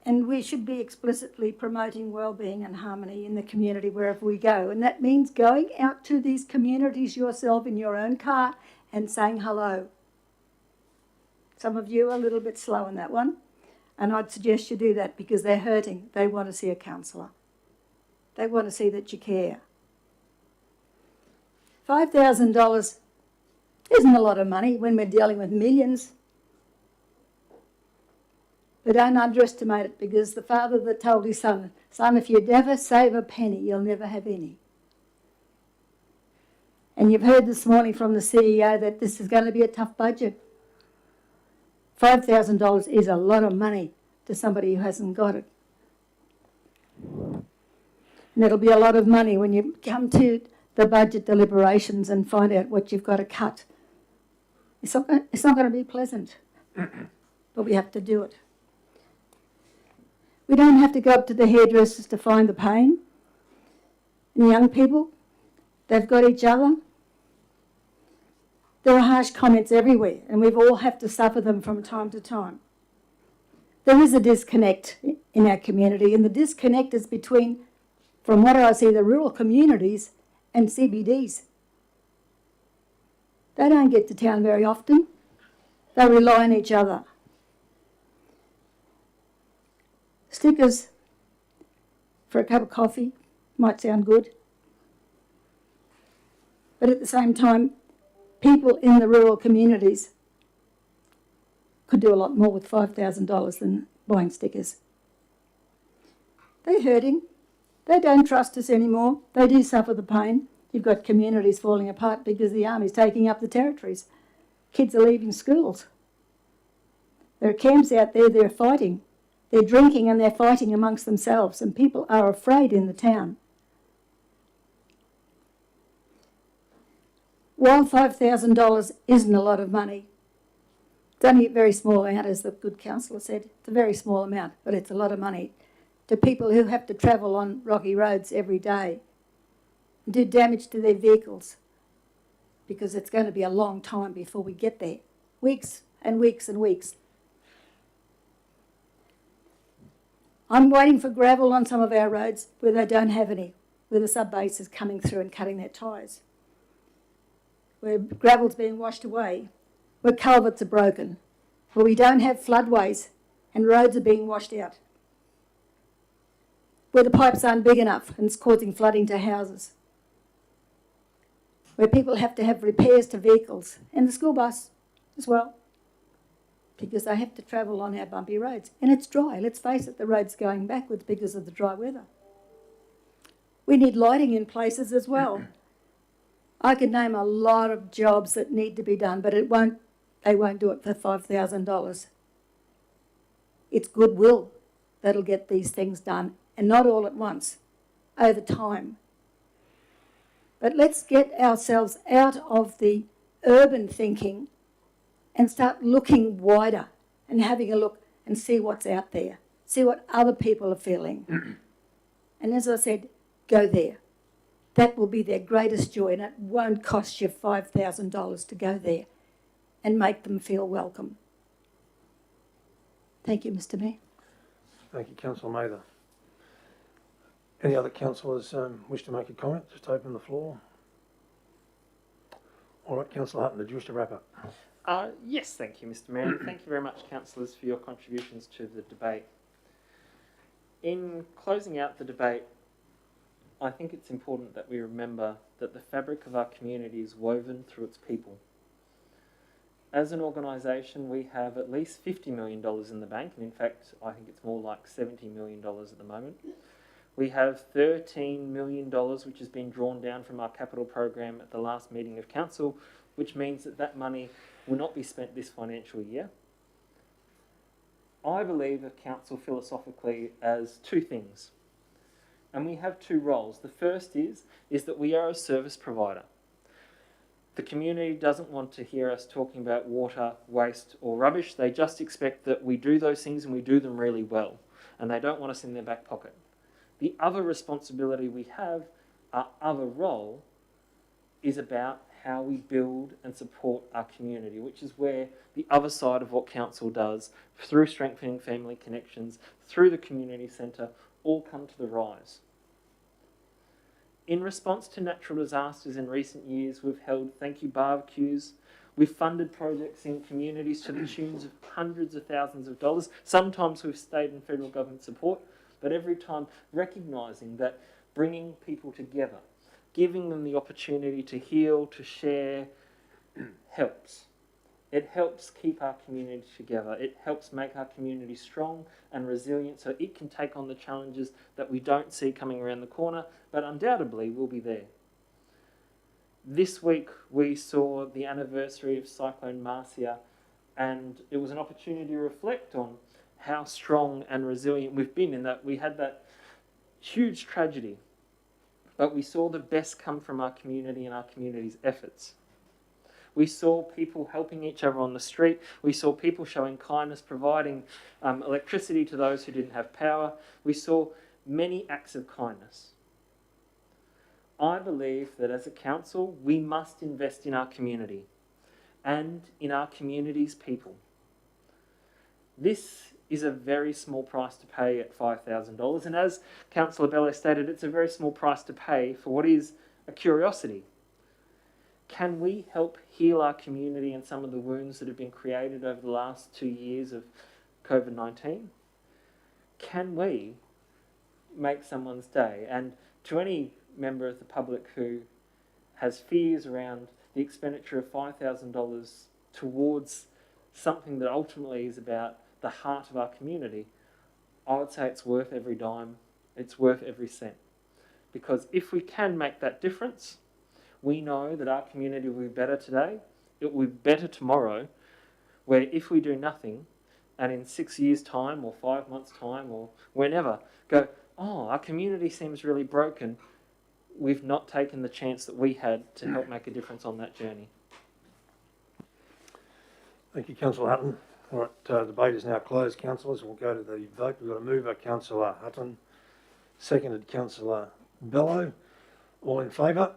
And we should be explicitly promoting well-being and harmony in the community wherever we go. And that means going out to these communities yourself in your own car and saying hello. Some of you are a little bit slow on that one, and I'd suggest you do that because they're hurting. They want to see a counsellor. They want to see that you care. $5,000 isn't a lot of money when we're dealing with millions. But don't underestimate it, because the father that told his son, if you never save a penny, you'll never have any. And you've heard this morning from the CEO that this is going to be a tough budget. $5,000 is a lot of money to somebody who hasn't got it. And it'll be a lot of money when you come to the budget deliberations and find out what you've got to cut. It's not going to be pleasant, but we have to do it. We don't have to go up to the hairdressers to find the pain. And the young people, they've got each other. There are harsh comments everywhere, and we've all have to suffer them from time to time. There is a disconnect in our community, and the disconnect is between, from what I see, the rural communities and CBDs. They don't get to town very often. They rely on each other. Stickers for a cup of coffee might sound good. But at the same time, people in the rural communities could do a lot more with $5,000 than buying stickers. They're hurting. They don't trust us anymore. They do suffer the pain. You've got communities falling apart because the army's taking up the territories. Kids are leaving schools. There are camps out there, they're fighting. They're drinking and they're fighting amongst themselves, and people are afraid in the town. While $5,000 isn't a lot of money, it's only a very small amount, as the good councillor said. It's a very small amount, but it's a lot of money to people who have to travel on rocky roads every day and do damage to their vehicles, because it's going to be a long time before we get there. Weeks and weeks and weeks. I'm waiting for gravel on some of our roads where they don't have any, where the sub-base is coming through and cutting their tyres, where gravel's being washed away, where culverts are broken, where we don't have floodways and roads are being washed out, where the pipes aren't big enough and it's causing flooding to houses, where people have to have repairs to vehicles and the school bus as well, because they have to travel on our bumpy roads. And it's dry. Let's face it, the road's going backwards because of the dry weather. We need lighting in places as well. I could name a lot of jobs that need to be done, but they won't do it for $5,000. It's goodwill that'll get these things done, and not all at once, over time. But let's get ourselves out of the urban thinking and start looking wider and having a look and see what's out there, see what other people are feeling. And as I said, go there. That will be their greatest joy, and it won't cost you $5,000 to go there and make them feel welcome. Thank you, Mr. Mayor. Thank you, Councillor Mather. Any other councillors wish to make a comment? Just open the floor. All right, Councillor Hutton, did you wish to wrap up? Yes, thank you, Mr. Mayor. And thank you very much, councillors, for your contributions to the debate. In closing out the debate, I think it's important that we remember that the fabric of our community is woven through its people. As an organisation, we have at least $50 million in the bank, and in fact, I think it's more like $70 million at the moment. We have $13 million, which has been drawn down from our capital program at the last meeting of council, which means that that money will not be spent this financial year. I believe of council philosophically as two things, and we have two roles. The first is that we are a service provider. The community doesn't want to hear us talking about water, waste or rubbish. They just expect that we do those things and we do them really well, and they don't want us in their back pocket. The other responsibility we have, our other role, is about how we build and support our community, which is where the other side of what council does, through strengthening family connections, through the community centre, all come to the rise. In response to natural disasters in recent years, we've held thank you barbecues. We've funded projects in communities to the tunes of hundreds of thousands of dollars. Sometimes we've stayed in federal government support, but every time recognising that bringing people together, giving them the opportunity to heal, to share, helps. It helps keep our community together. It helps make our community strong and resilient so it can take on the challenges that we don't see coming around the corner, but undoubtedly will be there. This week we saw the anniversary of Cyclone Marcia, and it was an opportunity to reflect on how strong and resilient we've been in that we had that huge tragedy, but we saw the best come from our community and our community's efforts. We saw people helping each other on the street. We saw people showing kindness, providing electricity to those who didn't have power. We saw many acts of kindness. I believe that as a council, we must invest in our community and in our community's people. This is a very small price to pay at $5,000, and as Councillor Bello stated, it's a very small price to pay for what is a curiosity. can we help heal our community and some of the wounds that have been created over the last 2 years of COVID-19? Can we make someone's day? And to any member of the public who has fears around the expenditure of $5,000 towards something that ultimately is about the heart of our community, I would say it's worth every dime, it's worth every cent. Because if we can make that difference, we know that our community will be better today, it will be better tomorrow, where if we do nothing, and in 6 years' time or 5 months' time or whenever, go, oh, our community seems really broken, we've not taken the chance that we had to help make a difference on that journey. Thank you, Councillor Hutton. All right, debate is now closed, councillors. We'll go to the vote. We've got a mover, Councillor Hutton, seconded Councillor Bello. All in favour?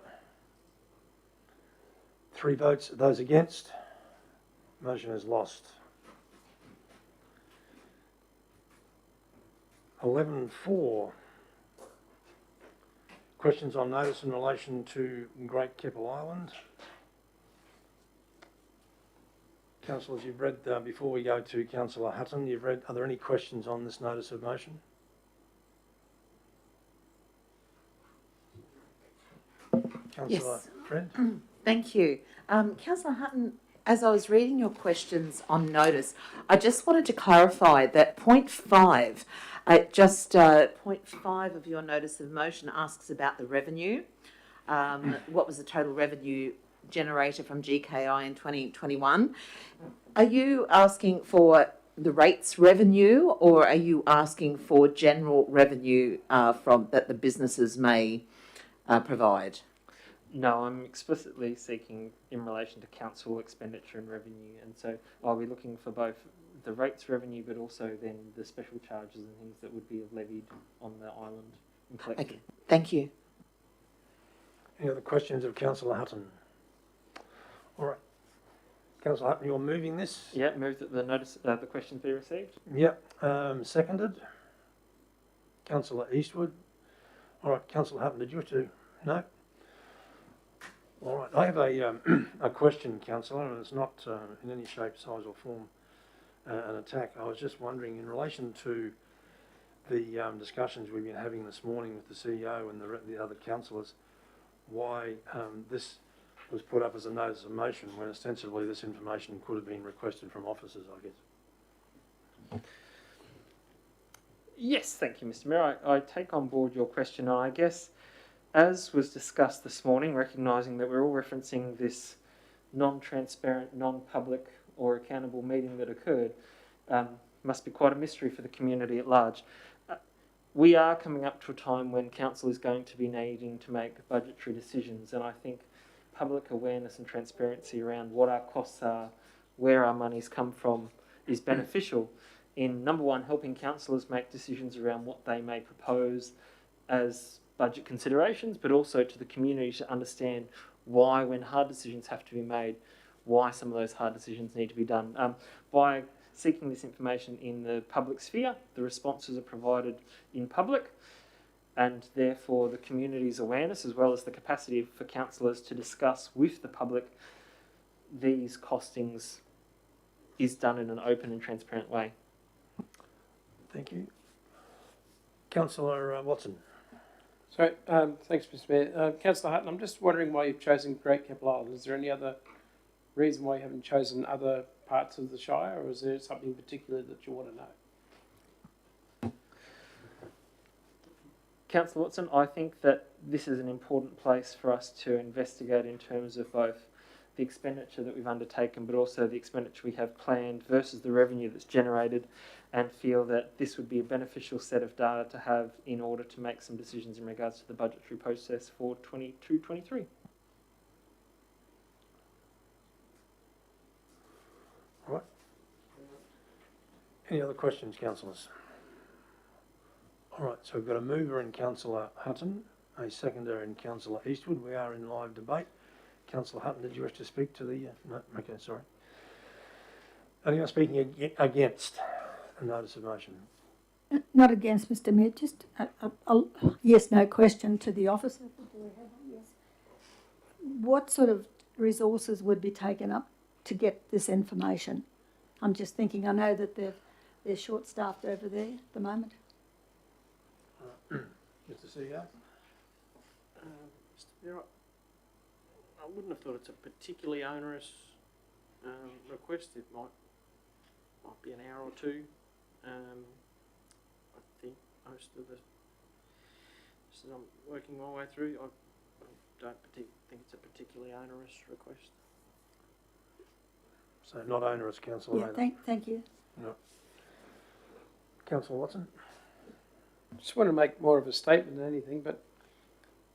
3 votes. Those against? Motion is lost. 11.4. Questions on notice in relation to Great Keppel Island. Councillors, you've read, before we go to Councillor Hutton, you've read, are there any questions on this notice of motion? Councillor Friend? Thank you. Councillor Hutton, as I was reading your questions on notice, I just wanted to clarify that point 5 of your notice of motion asks about the revenue. What was the total revenue generated from GKI in 2021? Are you asking for the rates revenue, or are you asking for general revenue from that the businesses may provide? No, I'm explicitly seeking in relation to council expenditure and revenue, and so I'll be looking for both the rates revenue but also then the special charges and things that would be levied on the island and collected. Okay, thank you. Any other questions of Councillor Hutton? All right. Councillor Hutton, you're moving this? Yeah, move that the notice, the questions be received. Yep. Seconded. Councillor Eastwood. All right. Councillor Hutton, did you wish to? No? All right. I have a question, Councillor, and it's not in any shape, size or form an attack. I was just wondering, in relation to the discussions we've been having this morning with the CEO and the other councillors, why this was put up as a notice of motion when ostensibly this information could have been requested from officers, I guess. Yes, thank you, Mr. Mayor. I take on board your question, and I guess, as was discussed this morning, recognising that we're all referencing this non-transparent, non-public or accountable meeting that occurred, must be quite a mystery for the community at large. We are coming up to a time when council is going to be needing to make budgetary decisions, and I think public awareness and transparency around what our costs are, where our monies come from, is beneficial in, number one, helping councillors make decisions around what they may propose as budget considerations, but also to the community to understand why, when hard decisions have to be made, why some of those hard decisions need to be done. By seeking this information in the public sphere, the responses are provided in public, and therefore the community's awareness, as well as the capacity for councillors to discuss with the public these costings, is done in an open and transparent way. Thank you. Councillor Watson. So, thanks, Mr. Mayor. Councillor Hutton, I'm just wondering why you've chosen Great Keppel Island. Is there any other reason why you haven't chosen other parts of the Shire, or is there something particular that you want to know? Councillor Watson, I think that this is an important place for us to investigate in terms of both the expenditure that we've undertaken, but also the expenditure we have planned versus the revenue that's generated, and feel that this would be a beneficial set of data to have in order to make some decisions in regards to the budgetary process for 22-23. All right. Any other questions, councillors? All right, so we've got a mover in Councillor Hutton, a seconder in Councillor Eastwood. We are in live debate. Councillor Hutton, did you wish to speak to the... no? Okay, sorry. Anyone speaking against a notice of motion? Not against, Mr. Mayor, just a yes/no question to the officer. Do we have one? Yes. What sort of resources would be taken up to get this information? I'm just thinking, I know that they're short-staffed over there at the moment. Mr. CEO? Mr. Mayor, I wouldn't have thought it's a particularly onerous request. It might be an hour or two. I think most of the, as I'm working my way through, I don't think it's a particularly onerous request. So not onerous, Councillor Yeah, Mather. thank you. No. Councillor Watson? Just want to make more of a statement than anything, but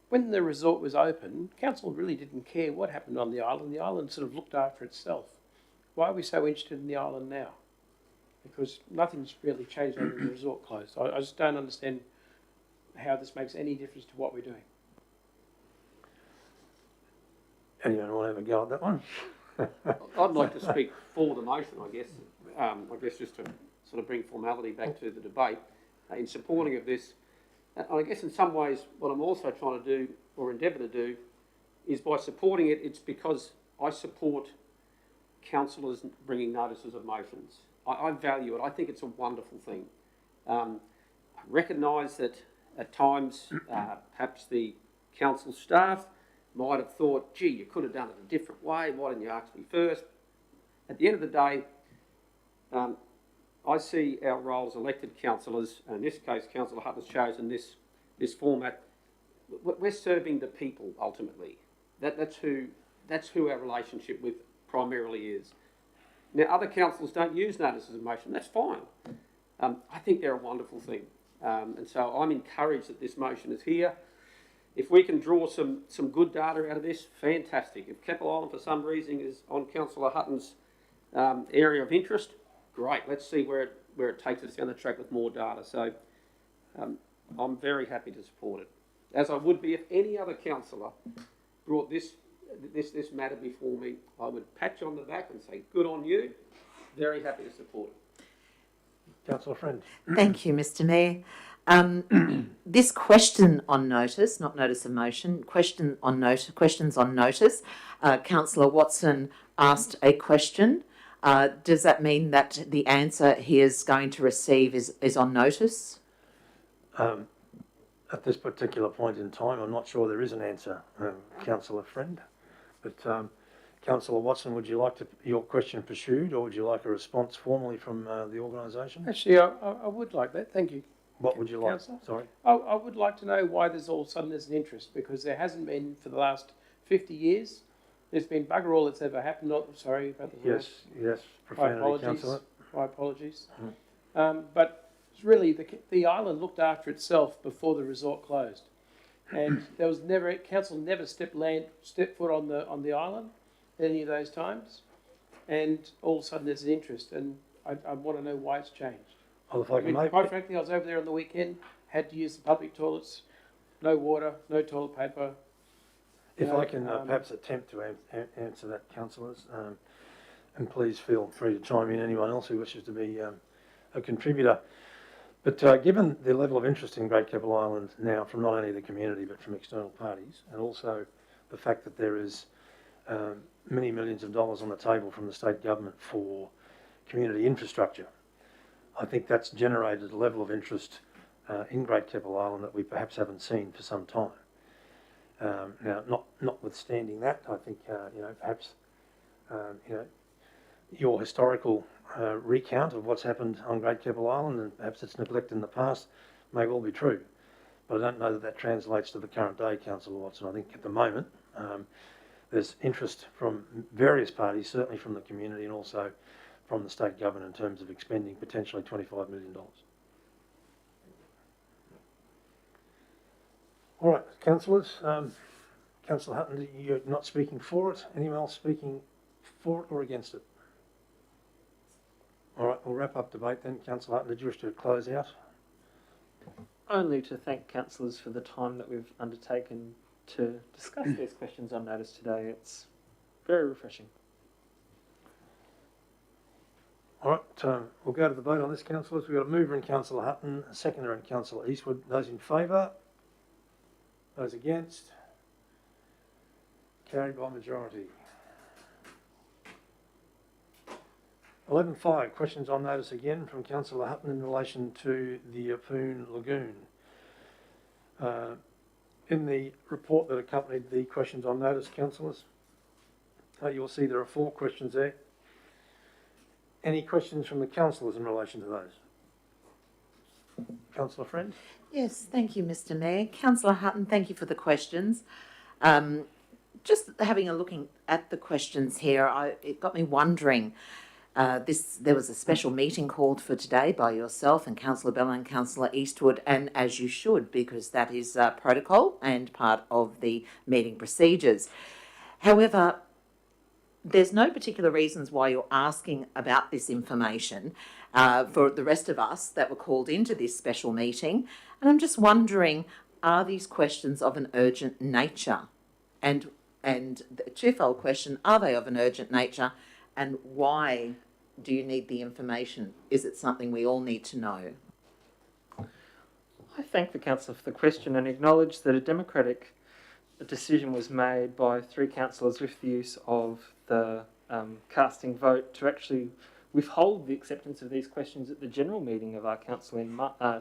when the resort was open, council really didn't care what happened on the island. The island sort of looked after itself. Why are we so interested in the island now? Because nothing's really changed over the resort closed. I just don't understand how this makes any difference to what we're doing. Anyone want to have a go at that one? I'd like to speak for the motion, I guess. I guess just to sort of bring formality back to the debate in supporting of this. And I guess in some ways what I'm also trying to do, or endeavour to do, is by supporting it, it's because I support councillors bringing notices of motions. I value it. I think it's a wonderful thing. I recognise that at times perhaps the council staff might have thought, gee, you could have done it a different way. Why didn't you ask me first? At the end of the day, I see our role as elected councillors, and in this case, Councillor Hutton's chosen this format. We're serving the people ultimately. That's who our relationship with primarily is. Now, other councils don't use notices of motion. That's fine. I think they're a wonderful thing, and so I'm encouraged that this motion is here. If we can draw some good data out of this, fantastic. If Keppel Island for some reason is on Councillor Hutton's area of interest, great. Let's see where it takes us down the track with more data. So I'm very happy to support it, as I would be if any other councillor brought this matter before me. I would pat you on the back and say, good on you. Very happy to support it. Councillor Friend? Thank you, Mr. Mayor. This question on notice, not notice of motion, questions on notice. Councillor Watson asked a question. Does that mean that the answer he is going to receive is on notice? At this particular point in time, I'm not sure there is an answer, Councillor Friend. But Councillor Watson, would you like your question pursued, or would you like a response formally from the organisation? Actually, I would like that. Thank you. What would you like? Councillor? Sorry. I would like to know why there's all of a sudden there's an interest, because there hasn't been for the last 50 years. There's been bugger all that's ever happened. Sorry about the word. Yes, profanity, Councillor. My apologies. But it's really the island looked after itself before the resort closed, and there was never council never stepped foot on the island at any of those times, and all of a sudden there's an interest, and I want to know why it's changed. Well, if I can make... Quite frankly, I was over there on the weekend, had to use the public toilets, no water, no toilet paper. If I can perhaps attempt to answer that, councillors, and please feel free to chime in, anyone else who wishes to be a contributor. But given the level of interest in Great Keppel Island now from not only the community but from external parties, and also the fact that there is many millions of dollars on the table from the state government for community infrastructure, I think that's generated a level of interest in Great Keppel Island that we perhaps haven't seen for some time. Now, notwithstanding that, I think perhaps your historical recount of what's happened on Great Keppel Island, and perhaps its neglect in the past, may well be true. But I don't know that translates to the current day, Councillor Watson. I think at the moment there's interest from various parties, certainly from the community and also from the state government, in terms of expending potentially $25 million. All right, councillors. Councillor Hutton, you're not speaking for it. Anyone else speaking for it or against it? All right, we'll wrap up debate then. Councillor Hutton, did you wish to close out? Only to thank councillors for the time that we've undertaken to discuss these questions on notice today. It's very refreshing. All right, we'll go to the vote on this, councillors. We've got a mover in Councillor Hutton, a seconder in Councillor Eastwood. Those in favour? Those against? Carried by majority. 11.5, questions on notice again from Councillor Hutton in relation to the Yeppoon Lagoon. In the report that accompanied the questions on notice, councillors, you'll see there are 4 questions there. Any questions from the councillors in relation to those? Councillor Friend? Yes, thank you, Mr. Mayor. Councillor Hutton, thank you for the questions. Just having a looking at the questions here, it got me wondering. There was a special meeting called for today by yourself and Councillor Bell and Councillor Eastwood, and as you should, because that is protocol and part of the meeting procedures. However, there's no particular reasons why you're asking about this information for the rest of us that were called into this special meeting. And I'm just wondering, are these questions of an urgent nature? And the twofold question, are they of an urgent nature? And why do you need the information? Is it something we all need to know? I thank the councillor for the question and acknowledge that a democratic decision was made by 3 councillors with the use of the casting vote to actually withhold the acceptance of these questions at the general meeting of our council in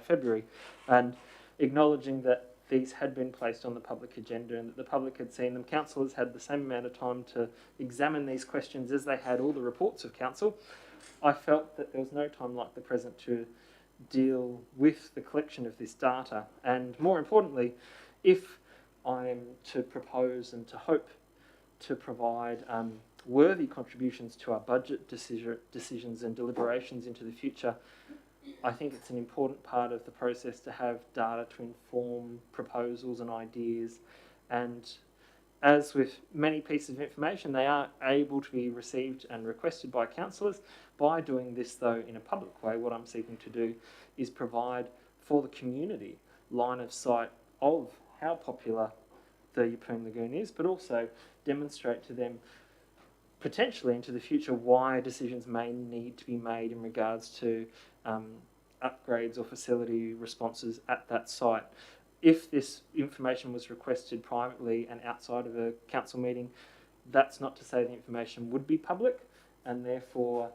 February, and acknowledging that these had been placed on the public agenda and that the public had seen them. Councillors had the same amount of time to examine these questions as they had all the reports of council. I felt that there was no time like the present to deal with the collection of this data, and more importantly, if I'm to propose and to hope to provide worthy contributions to our budget decisions and deliberations into the future, I think it's an important part of the process to have data to inform proposals and ideas. And as with many pieces of information, they are able to be received and requested by councillors. By doing this, though, in a public way, what I'm seeking to do is provide for the community line of sight of how popular the Yeppoon Lagoon is, but also demonstrate to them potentially into the future why decisions may need to be made in regards to upgrades or facility responses at that site. If this information was requested privately and outside of a council meeting, that's not to say the information would be public, and therefore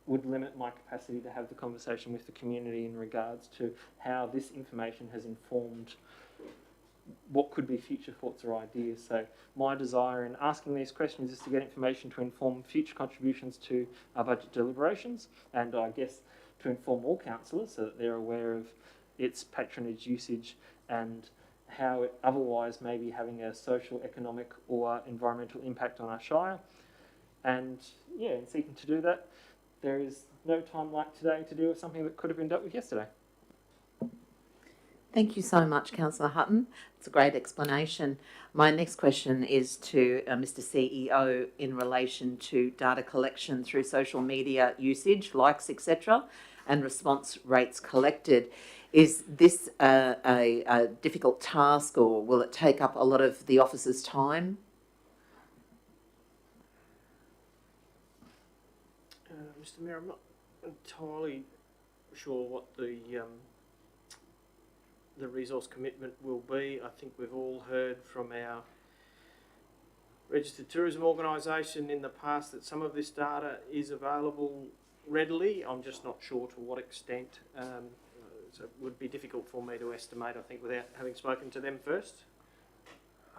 would limit my capacity to have the conversation with the community in regards to how this information has informed what could be future thoughts or ideas. So my desire in asking these questions is to get information to inform future contributions to our budget deliberations, and I guess to inform all councillors so that they're aware of its patronage usage and how it otherwise may be having a social, economic or environmental impact on our shire. And yeah, in seeking to do that, there is no time like today to deal with something that could have been dealt with yesterday. Thank you so much, Councillor Hutton. It's a great explanation. My next question is to Mr. CEO in relation to data collection through social media usage, likes, etc., and response rates collected. Is this a difficult task, or will it take up a lot of the officer's time? Mr. Mayor, I'm not entirely sure what the resource commitment will be. I think we've all heard from our registered tourism organisation in the past that some of this data is available readily. I'm just not sure to what extent. So it would be difficult for me to estimate, I think, without having spoken to them first.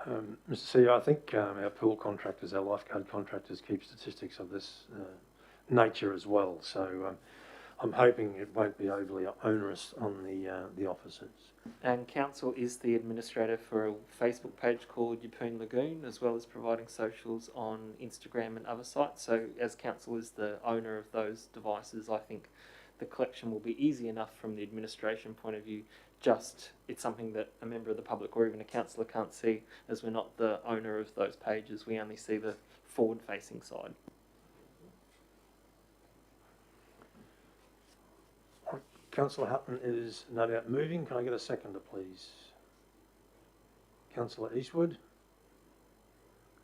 Mr. CEO, I think our pool contractors, our lifeguard contractors, keep statistics of this nature as well. So I'm hoping it won't be overly onerous on the officers. And council is the administrator for a Facebook page called Yeppoon Lagoon, as well as providing socials on Instagram and other sites. So as council is the owner of those devices, I think the collection will be easy enough from the administration point of view. Just it's something that a member of the public or even a councillor can't see, as we're not the owner of those pages. We only see the forward-facing side. Councillor Hutton is no doubt moving. Can I get a seconder, please? Councillor Eastwood?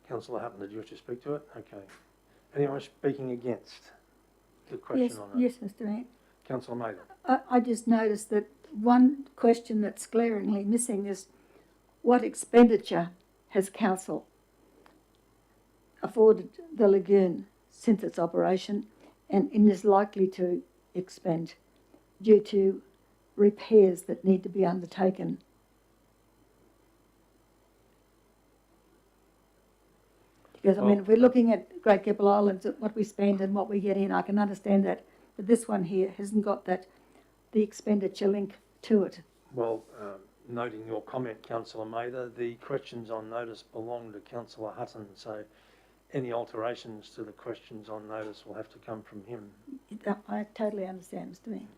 Councillor Hutton, did you wish to speak to it? Okay. Anyone speaking against the question on it? Yes, Mr. Mayor. Councillor Mather. I just noticed that one question that's glaringly missing is what expenditure has council afforded the lagoon since its operation, and is likely to expand due to repairs that need to be undertaken. Because, I mean, if we're looking at Great Keppel Islands, at what we spend and what we get in, I can understand that. But this one here hasn't got that, the expenditure link to it. Well, noting your comment, Councillor Mather, the questions on notice belong to Councillor Hutton, so any alterations to the questions on notice will have to come from him. I totally understand, Mr Mayor.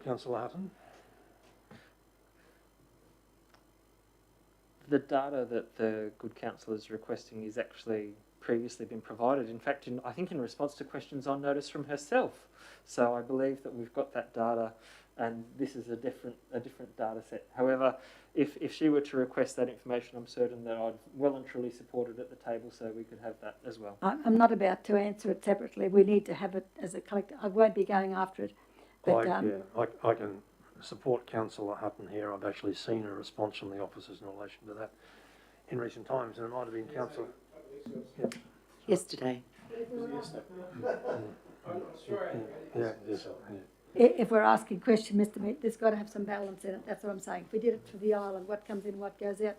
Councillor Hutton? The data that the good councillor is requesting is actually previously been provided. In fact, I think in response to questions on notice from herself. So I believe that we've got that data, and this is a different data set. However, if she were to request that information, I'm certain that I'd well and truly support it at the table, so we could have that as well. I'm not about to answer it separately. We need to have it as a collective. I won't be going after it. But, I can support Councillor Hutton here. I've actually seen a response from the officers in relation to that in recent times, and it might have been Councillor. Yeah. Yesterday. If we're asking a question, Mr Mayor, there's got to have some balance in it. That's what I'm saying. If we did it for the island, what comes in, what goes out,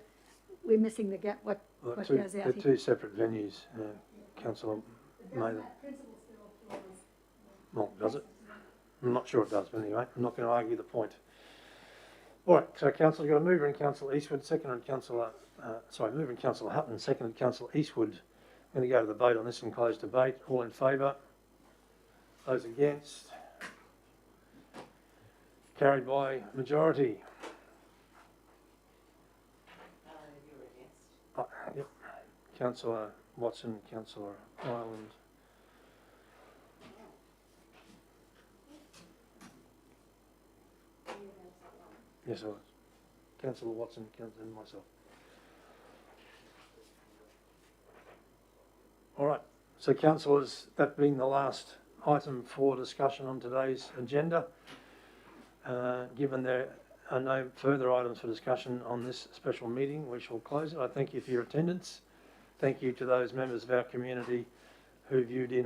we're missing the gap. What goes out? They're two separate venues, Councillor Mather. Well, does it? I'm not sure it does, but anyway, I'm not going to argue the point. All right, so Councillor, got a mover in Councillor Eastwood, seconded Councillor, mover in Councillor Hutton, seconded Councillor Eastwood. I'm going to go to the vote on this and close debate. All in favour? Those against? Carried by majority. Yep. Councillor Watson, Councillor Ireland. Yes, I was. Councillor Watson, and myself. All right. So, councillors, that being the last item for discussion on today's agenda, given there are no further items for discussion on this special meeting, we shall close it. I thank you for your attendance. Thank you to those members of our community who viewed in